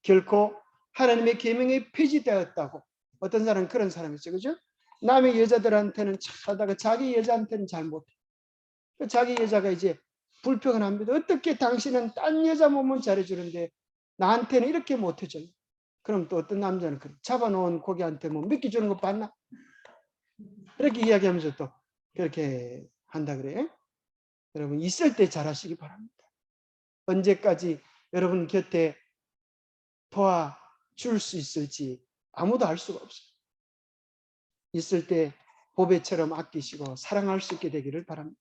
결코 하나님의 계명이 폐지되었다고. 어떤 사람은 그런 사람이 있어요. 그죠? 남의 여자들한테는 잘하다가 자기 여자한테는 잘 못해. 자기 여자가 이제 불평을 합니다. 어떻게 당신은 딴 여자 몸은 잘해주는데 나한테는 이렇게 못해줘요. 그럼 또 어떤 남자는 잡아놓은 고기한테 뭐 미끼 주는 거 봤나? 이렇게 이야기하면서 또 그렇게 한다 그래. 여러분 있을 때 잘하시기 바랍니다. 언제까지 여러분 곁에 도와줄 수 있을지 아무도 알 수가 없어요. 있을 때 보배처럼 아끼시고 사랑할 수 있게 되기를 바랍니다.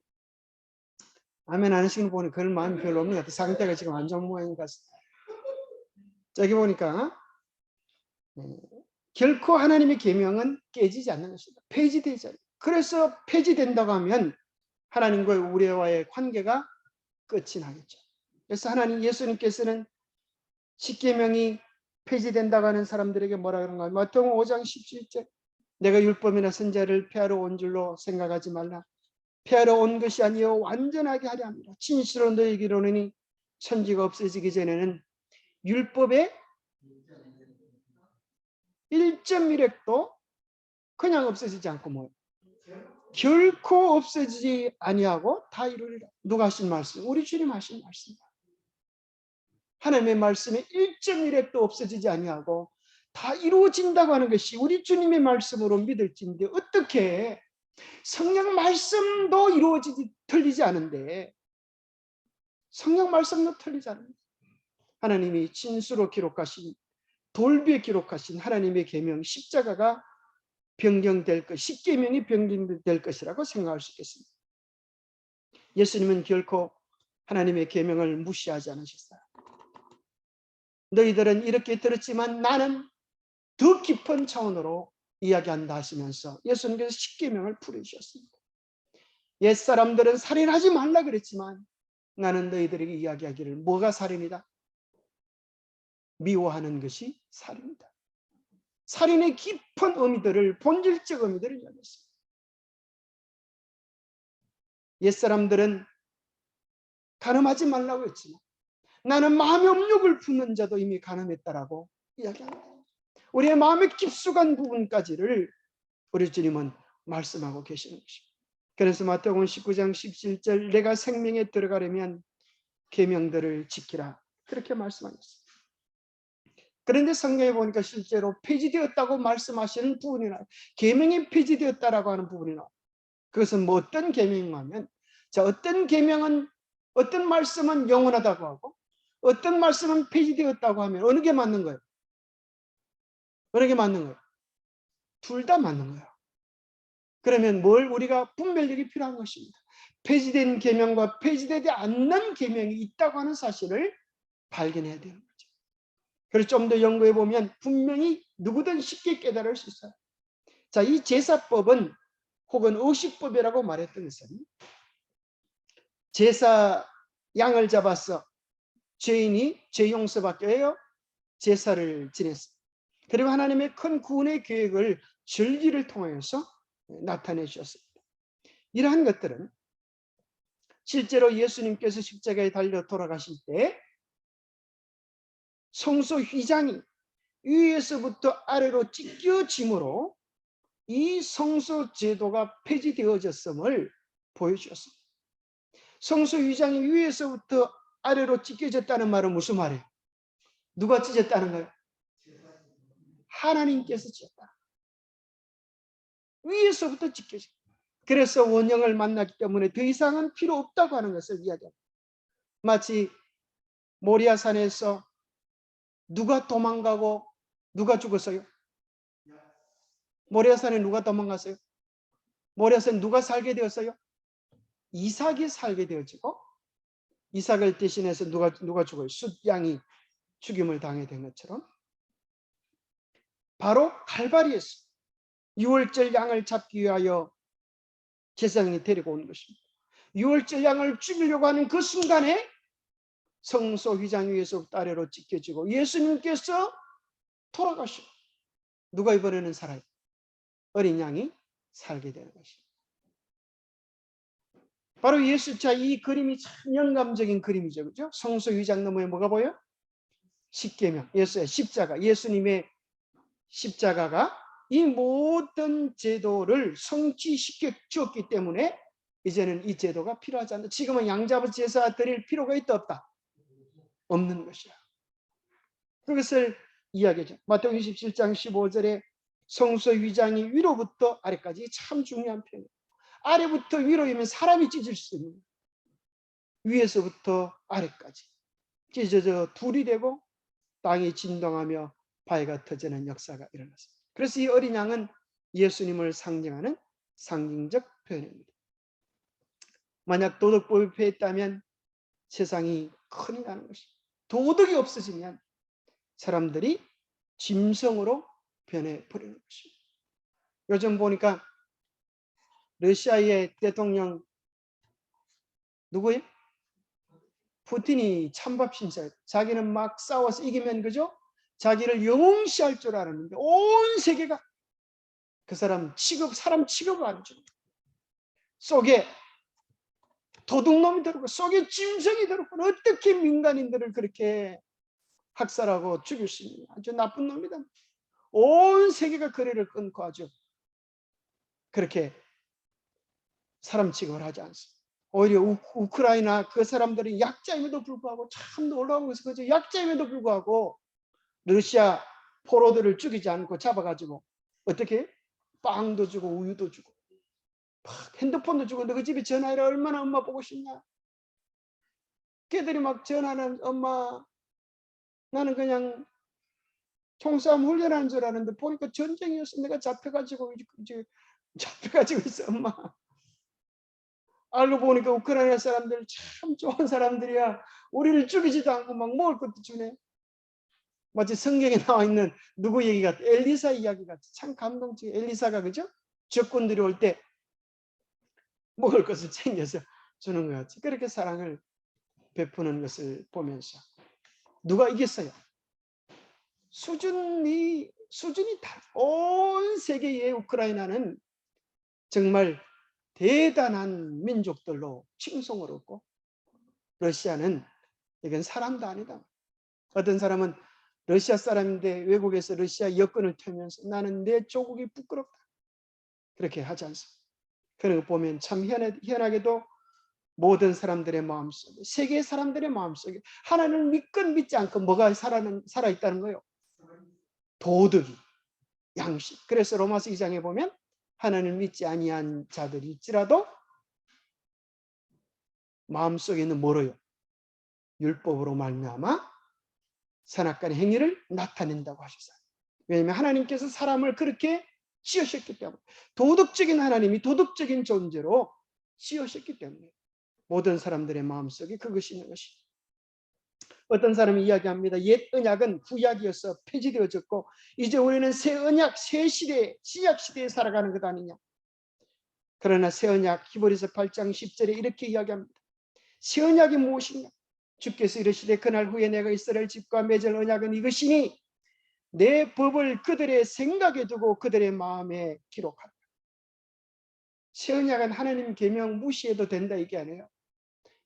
아멘 안 하시는 분이 그런 마음이 별로 없는 것 같아요. 상태가 지금 안 좋은 모양인 것 같습니다. 저기 보니까 결코 하나님의 계명은 깨지지 않는 것입니다. 폐지되지 않아요. 그래서 폐지된다고 하면 하나님과 우리와의 관계가 끝이 나겠죠. 그래서 하나님 예수님께서는 십계명이 폐지된다고 하는 사람들에게 뭐라 그런가? 마태복음 5장 17절 내가 율법이나 선지자를 폐하러 온 줄로 생각하지 말라. 폐하러 온 것이 아니요 완전하게 하려 합니다. 진실로 너희에게 이르노니 천지가 없어지기 전에는 율법의 1.1획도 그냥 없어지지 않고 뭐 결코 없어지지 아니하고 다 이루리라. 누가 하신 말씀? 우리 주님 하신 말씀입니다. 하나님의 말씀에 1.1획도 없어지지 아니하고 다 이루어진다고 하는 것이 우리 주님의 말씀으로 믿을진데 어떻게 성령 말씀도 이루어지지 틀리지 않은데 성령 말씀도 틀리지 않은데 하나님이 진수로 기록하신 돌비에 기록하신 하나님의 계명 십자가가 변경될 것, 십계명이 변경될 것이라고 생각할 수 있겠습니다. 예수님은 결코 하나님의 계명을 무시하지 않으셨어요. 너희들은 이렇게 들었지만 나는 더 깊은 차원으로 이야기한다 하시면서 예수님께서 십계명을 풀어주셨습니다. 옛사람들은 살인하지 말라 그랬지만 나는 너희들에게 이야기하기를 뭐가 살인이다? 미워하는 것이 살인이다. 살인의 깊은 의미들을 본질적 의미들을 이야기했습니다. 옛사람들은 간음하지 말라고 했지만 나는 마음의 업욕을 품는 자도 이미 간음했다라고 이야기합니다. 우리의 마음의 깊숙한 부분까지를 우리 주님은 말씀하고 계시는 것입니다. 그래서 마태복음 19장 17절 내가 생명에 들어가려면 계명들을 지키라 그렇게 말씀하셨습니다. 그런데 성경에 보니까 실제로 폐지되었다고 말씀하시는 부분이 나와요. 계명이 폐지되었다라고 하는 부분이 나와요. 그것은 뭐 어떤 계명이냐면 자 어떤 계명은 어떤 말씀은 영원하다고 하고 어떤 말씀은 폐지되었다고 하면 어느 게 맞는 거예요? 어느 게 맞는 거예요? 둘 다 맞는 거예요. 그러면 뭘 우리가 분별력이 필요한 것입니다. 폐지된 계명과 폐지되지 않는 계명이 있다고 하는 사실을 발견해야 되는 거죠. 그래서 좀 더 연구해 보면 분명히 누구든 쉽게 깨달을 수 있어요. 자, 이 제사법은 혹은 의식법이라고 말했던 것은 제사 양을 잡아서 죄인이 죄 용서받게 해요 제사를 지냈어요. 그리고 하나님의 큰 구원의 계획을 절기를 통해서 나타내 주셨습니다. 이러한 것들은 실제로 예수님께서 십자가에 달려 돌아가실 때 성소 휘장이 위에서부터 아래로 찢겨짐으로 이 성소 제도가 폐지되어졌음을 보여주었습니다. 성소 휘장이 위에서부터 아래로 찢겨졌다는 말은 무슨 말이에요? 누가 찢었다는 거예요? 하나님께서 찢었다. 위에서부터 찢겨졌다. 그래서 원형을 만났기 때문에 더 이상은 필요 없다고 하는 것을 이야기합니다. 마치 모리아산에서 누가 도망가고 누가 죽었어요? 모리아산에 누가 도망갔어요? 모리아산에 누가 살게 되었어요? 이삭이 살게 되어지고 이삭을 대신해서 누가 죽어요? 숫양이 죽임을 당하게 된 것처럼 바로 칼바리에서 유월절 양을 잡기 위하여 제사장이 데리고 온 것입니다. 유월절 양을 죽이려고 하는 그 순간에 성소 휘장 위에서부터 아래로 찢겨지고 예수님께서 돌아가시고 누가 이번에는 살아요? 어린 양이 살게 되는 것입니다. 바로 예수자 이 그림이 참 영감적인 그림이죠. 그죠? 성소 휘장 너머에 뭐가 보여? 십계명, 예수의 십자가, 예수님의 십자가가 이 모든 제도를 성취시켜 주었기 때문에 이제는 이 제도가 필요하지 않다. 지금은 양자부 제사 드릴 필요가 있다 없다? 없는 것이야. 그것을 이야기하죠. 마태복음 27장 15절에 성서 위장이 위로부터 아래까지 참 중요한 표현이에요. 아래부터 위로이면 사람이 찢을 수 있는, 위에서부터 아래까지 찢어져 둘이 되고 땅이 진동하며 바위가 터지는 역사가 일어났습니다. 그래서 이 어린 양은 예수님을 상징하는 상징적 표현입니다. 만약 도덕법이 폐했다면 세상이 큰일 나는 것입니다. 도덕이 없어지면 사람들이 짐승으로 변해버리는 것입니다. 요즘 보니까 러시아의 대통령 누구예요? 푸틴이 찬밥 신사예요. 자기는 막 싸워서 이기면 그죠? 자기를 영웅시할 줄 알았는데 온 세계가 그 사람 사람 취급을 안 주고 속에 도둑놈이 들어오고 속에 짐승이 들어오고 어떻게 민간인들을 그렇게 학살하고 죽일 수 있느냐. 아주 나쁜 놈이다. 온 세계가 거래를 끊고 아주 그렇게 사람 취급을 하지 않습니다. 오히려 우크라이나 그 사람들이 약자임에도 불구하고 참 놀라운 것은 그죠. 약자임에도 불구하고 러시아 포로들을 죽이지 않고 잡아가지고 어떻게 빵도 주고 우유도 주고 핸드폰도 주고 너희 집에 전화해라. 얼마나 엄마 보고 싶냐. 걔들이 막 전화하는 엄마 나는 그냥 총싸움 훈련하는 줄 알았는데 보니까 전쟁이었어. 내가 잡혀가지고 있어 엄마. 알고 보니까 우크라이나 사람들 참 좋은 사람들이야. 우리를 죽이지도 않고 막 먹을 것도 주네. 마치 성경에 나와 있는 누구 얘기 같아. 엘리사 이야기 같아. 참 감동적이야. 엘리사가 그죠? 적군들이 올 때 먹을 것을 챙겨서 주는 것 같이 그렇게 사랑을 베푸는 것을 보면서 누가 이겼어요? 수준이 다르다. 온 세계의 우크라이나는 정말 대단한 민족들로 칭송을 얻고 러시아는 이건 사람도 아니다. 어떤 사람은 러시아 사람인데 외국에서 러시아 여권을 펴면서 나는 내 조국이 부끄럽다. 그렇게 하지 않습니다. 그런 거 보면 참 희한하게도 모든 사람들의 마음속에 세계 사람들의 마음속에 하나님을 믿건 믿지 않건 뭐가 살아있다는 거예요. 도덕이 양식. 그래서 로마서 2장에 보면 하나님을 믿지 아니한 자들이 있지라도 마음속에 있는 뭐로요? 율법으로 말미암아 선악간의 행위를 나타낸다고 하셨어요. 왜냐하면 하나님께서 사람을 그렇게 지으셨기 때문에 도덕적인 하나님이 도덕적인 존재로 지으셨기 때문에 모든 사람들의 마음속에 그것이 있는 것입니다. 어떤 사람이 이야기합니다. 옛 언약은 구약이어서 폐지되어졌고 이제 우리는 새 언약, 새 시대, 신약 시대에 살아가는 것 아니냐. 그러나 새 언약 히브리서 8장 10절에 이렇게 이야기합니다. 새 언약이 무엇인가? 주께서 이르시되 그날 후에 내가 이스라엘 집과 맺을 언약은 이것이니 내 법을 그들의 생각에 두고 그들의 마음에 기록하라. 새 언약은 하나님 계명 무시해도 된다 이게 아니에요.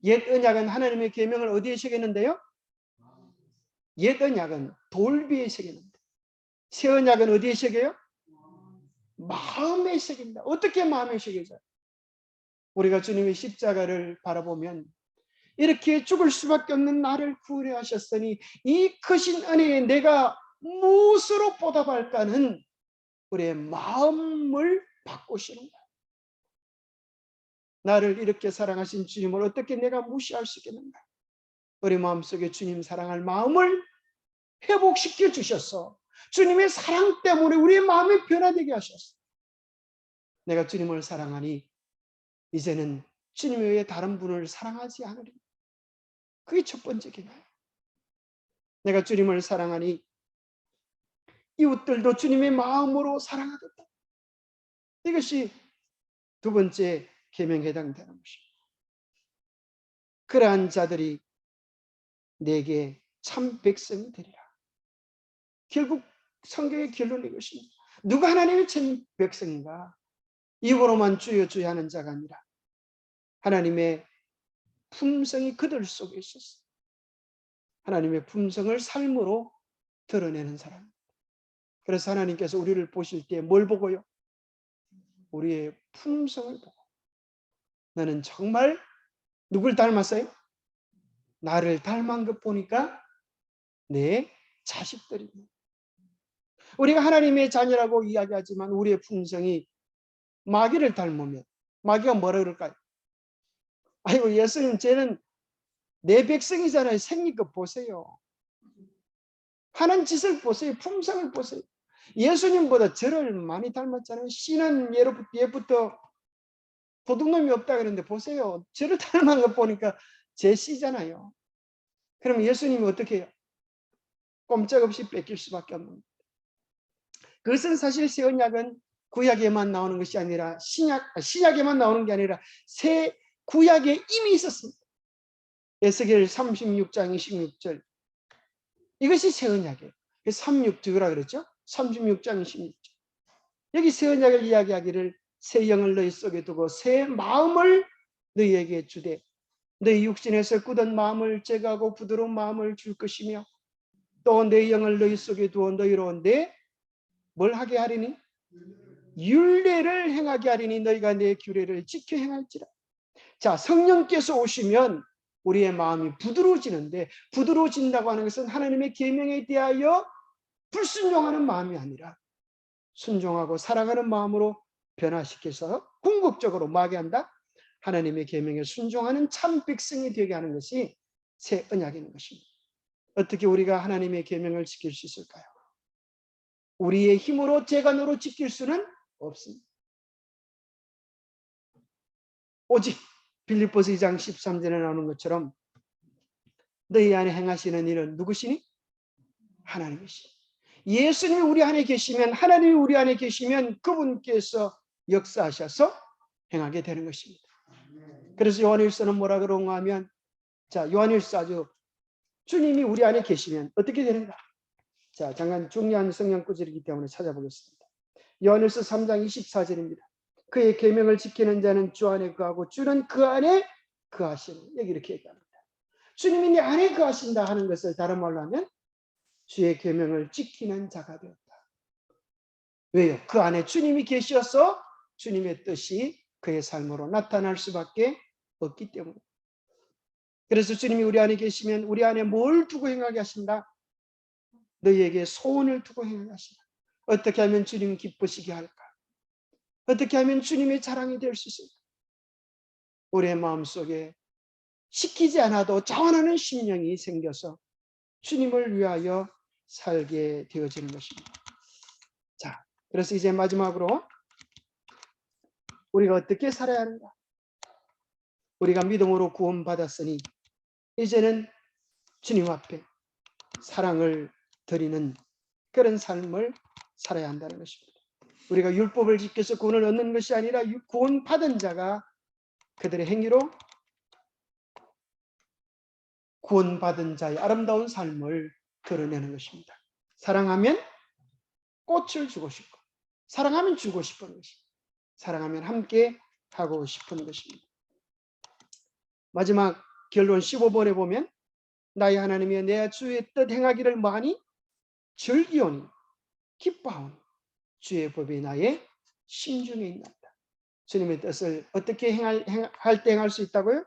옛 언약은 하나님의 계명을 어디에 새겼는데요? 옛 언약은 돌비에 새겼는데 새 언약은 어디에 새겨요? 마음에 새긴다. 어떻게 마음에 새겨져요? 우리가 주님의 십자가를 바라보면 이렇게 죽을 수밖에 없는 나를 구원해 하셨으니 이 크신 은혜에 내가 무엇으로 보답할까는 우리의 마음을 바꾸시는 거야. 나를 이렇게 사랑하신 주님을 어떻게 내가 무시할 수 있겠는가? 우리 마음속에 주님 사랑할 마음을 회복시켜 주셔서 주님의 사랑 때문에 우리의 마음이 변화되게 하셨어. 내가 주님을 사랑하니 이제는 주님 외에 다른 분을 사랑하지 않으리. 그게 첫 번째 계명이에요. 내가 주님을 사랑하니 이웃들도 주님의 마음으로 사랑하겠다. 이것이 두 번째 계명에 해당되는 것입니다. 그러한 자들이 내게 참 백성이 되리라. 결국 성경의 결론이 이것입니다. 누가 하나님의 참 백성인가? 입으로만 주여 주여 하는 자가 아니라 하나님의 품성이 그들 속에 있었어요. 하나님의 품성을 삶으로 드러내는 사람. 그래서 하나님께서 우리를 보실 때 뭘 보고요? 우리의 품성을 보고 나는 정말 누굴 닮았어요? 나를 닮은 것 보니까 내 자식들입니다. 우리가 하나님의 자녀라고 이야기하지만 우리의 품성이 마귀를 닮으면 마귀가 뭐라 그럴까요? 아이고 예수님 쟤는 내 백성이잖아요. 생긴 것 보세요. 하는 짓을 보세요. 품성을 보세요. 예수님보다 저를 많이 닮았잖아요. 씨는 예부터 도둑놈이 없다 그러는데 보세요. 저를 닮은 거 보니까 제 씨잖아요. 그럼 예수님이 어떻게 해요? 꼼짝없이 뺏길 수밖에 없는 거예요. 그것은 사실 새 언약은 구약에만 나오는 것이 아니라 신약에만 나오는 게 아니라 새 구약에 이미 있었습니다. 에스겔 36장 26절. 이것이 새 언약이에요. 36주라 그랬죠? 36장 26절. 여기 새 언약을 이야기하기를 새 영을 너희 속에 두고 새 마음을 너희에게 주되 너희 육신에서 굳은 마음을 제거하고 부드러운 마음을 줄 것이며 또 내 영을 너희 속에 두어 너희로 뭘 하게 하리니? 율례를 행하게 하리니 너희가 내 규례를 지켜 행할지라. 자, 성령께서 오시면 우리의 마음이 부드러워지는데 부드러워진다고 하는 것은 하나님의 계명에 대하여 불순종하는 마음이 아니라 순종하고 사랑하는 마음으로 변화시켜서 궁극적으로 뭐하게 한다? 하나님의 계명에 순종하는 참 백성이 되게 하는 것이 새 언약인 것입니다. 어떻게 우리가 하나님의 계명을 지킬 수 있을까요? 우리의 힘으로 재간으로 지킬 수는 없습니다. 오직 빌립보서 2장 13절에 나오는 것처럼 너희 안에 행하시는 일은 누구시니? 하나님이시니. 예수님이 우리 안에 계시면 하나님이 우리 안에 계시면 그분께서 역사하셔서 행하게 되는 것입니다. 그래서 요한일서는 뭐라 그런가 하면 자, 요한일서 아주 주님이 우리 안에 계시면 어떻게 되는가? 자, 잠깐 중요한 성경 구절이기 때문에 찾아보겠습니다. 요한일서 3장 24절입니다. 그의 계명을 지키는 자는 주 안에 거하고 주는 그 안에 거하시는. 여기 이렇게 얘기합니다. 주님이 내 안에 거하신다 하는 것을 다른 말로 하면 주의 계명을 지키는 자가 되었다. 왜요? 그 안에 주님이 계셔서 주님의 뜻이 그의 삶으로 나타날 수밖에 없기 때문에. 그래서 주님이 우리 안에 계시면 우리 안에 뭘 두고 행하게 하신다? 너희에게 소원을 두고 행하게 하신다. 어떻게 하면 주님 기쁘시게 할까? 어떻게 하면 주님의 자랑이 될 수 있을까? 우리의 마음속에 시키지 않아도 자원하는 심령이 생겨서 주님을 위하여 살게 되어지는 것입니다. 자, 그래서 이제 마지막으로 우리가 어떻게 살아야 하는가? 우리가 믿음으로 구원받았으니 이제는 주님 앞에 사랑을 드리는 그런 삶을 살아야 한다는 것입니다. 우리가 율법을 지켜서 구원을 얻는 것이 아니라 구원받은 자가 그들의 행위로 구원받은 자의 아름다운 삶을 드러내는 것입니다. 사랑하면 꽃을 주고 싶고 사랑하면 주고 싶은 것입니다. 사랑하면 함께 하고 싶은 것입니다. 마지막 결론 15번에 보면 나의 하나님이여 내 주의 뜻 행하기를 많이 즐기오니 기뻐하오니 주의 법이 나의 심중에 있나이다. 주님의 뜻을 어떻게 할 때 행할 수 있다고요?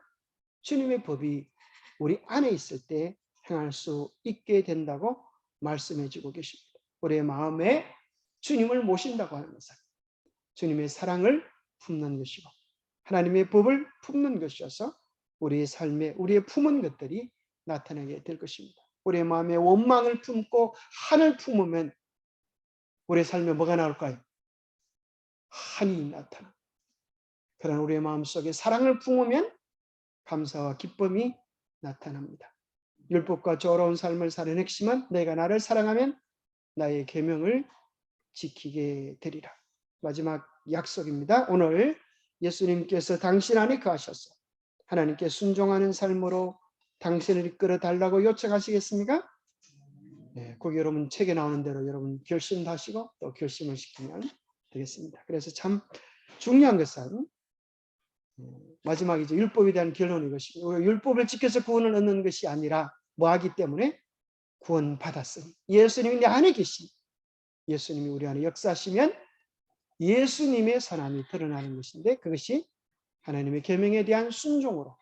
주님의 법이 우리 안에 있을 때 행할 수 있게 된다고 말씀해 주고 계십니다. 우리의 마음에 주님을 모신다고 하는 것은 주님의 사랑을 품는 것이고 하나님의 법을 품는 것이어서 우리의 삶에 우리의 품은 것들이 나타나게 될 것입니다. 우리의 마음에 원망을 품고 한을 품으면 우리의 삶에 뭐가 나올까요? 한이 나타나. 그런 우리의 마음속에 사랑을 품으면 감사와 기쁨이 나타납니다. 율법과 조화로운 삶을 사는 핵심은 내가 나를 사랑하면 나의 계명을 지키게 되리라. 마지막 약속입니다. 오늘 예수님께서 당신 안에 거하셔서 하나님께 순종하는 삶으로 당신을 이끌어 달라고 요청하시겠습니까? 네, 거기 여러분 책에 나오는 대로 여러분 결심하시고 또 결심을 시키면 되겠습니다. 그래서 참 중요한 것은 마지막 이제 율법에 대한 결론이 것입니다. 율법을 지켜서 구원을 얻는 것이 아니라 뭐 하기 때문에 구원받았으니 예수님이 내 안에 계시니 예수님이 우리 안에 역사하시면 예수님의 선함이 드러나는 것인데 그것이 하나님의 계명에 대한 순종으로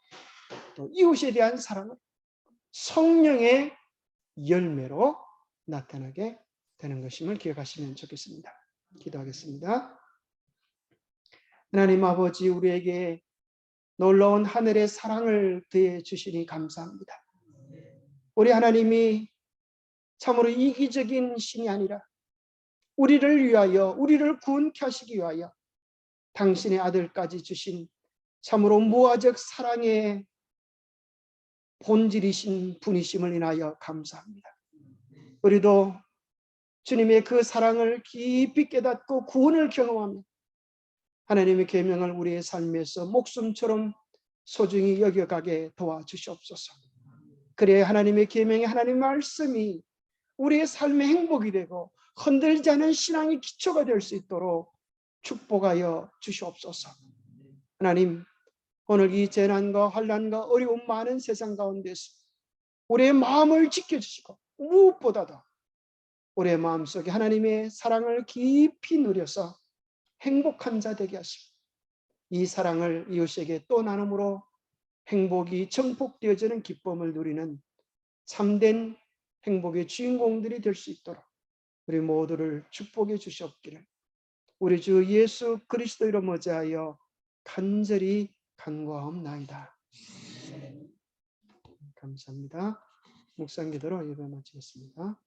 또 이웃에 대한 사랑으로 성령의 열매로 나타나게 되는 것임을 기억하시면 좋겠습니다. 기도하겠습니다. 하나님 아버지, 우리에게 놀라운 하늘의 사랑을 더해 주시니 감사합니다. 우리 하나님이 참으로 이기적인 신이 아니라 우리를 위하여, 우리를 구원케 하시기 위하여 당신의 아들까지 주신 참으로 무화적 사랑의 본질이신 분이심을 인하여 감사합니다. 우리도 주님의 그 사랑을 깊이 깨닫고 구원을 경험하며 하나님의 계명을 우리의 삶에서 목숨처럼 소중히 여겨가게 도와주시옵소서. 그래야 하나님의 계명이, 하나님의 말씀이 우리의 삶의 행복이 되고 흔들리지 않은 신앙의 기초가 될 수 있도록 축복하여 주시옵소서. 하나님, 오늘 이 재난과 환난과 어려움 많은 세상 가운데서 우리의 마음을 지켜주시고 무엇보다도 우리의 마음속에 하나님의 사랑을 깊이 누려서 행복한 자 되게 하시고 이 사랑을 이웃에게 또 나눔으로 행복이 정복되어지는 기쁨을 누리는 참된 행복의 주인공들이 될 수 있도록 우리 모두를 축복해 주시옵기를 우리 주 예수 그리스도 이름 어지하여 간절히 간구하옵나이다. 감사합니다. 묵상 기도로 예배 마치겠습니다.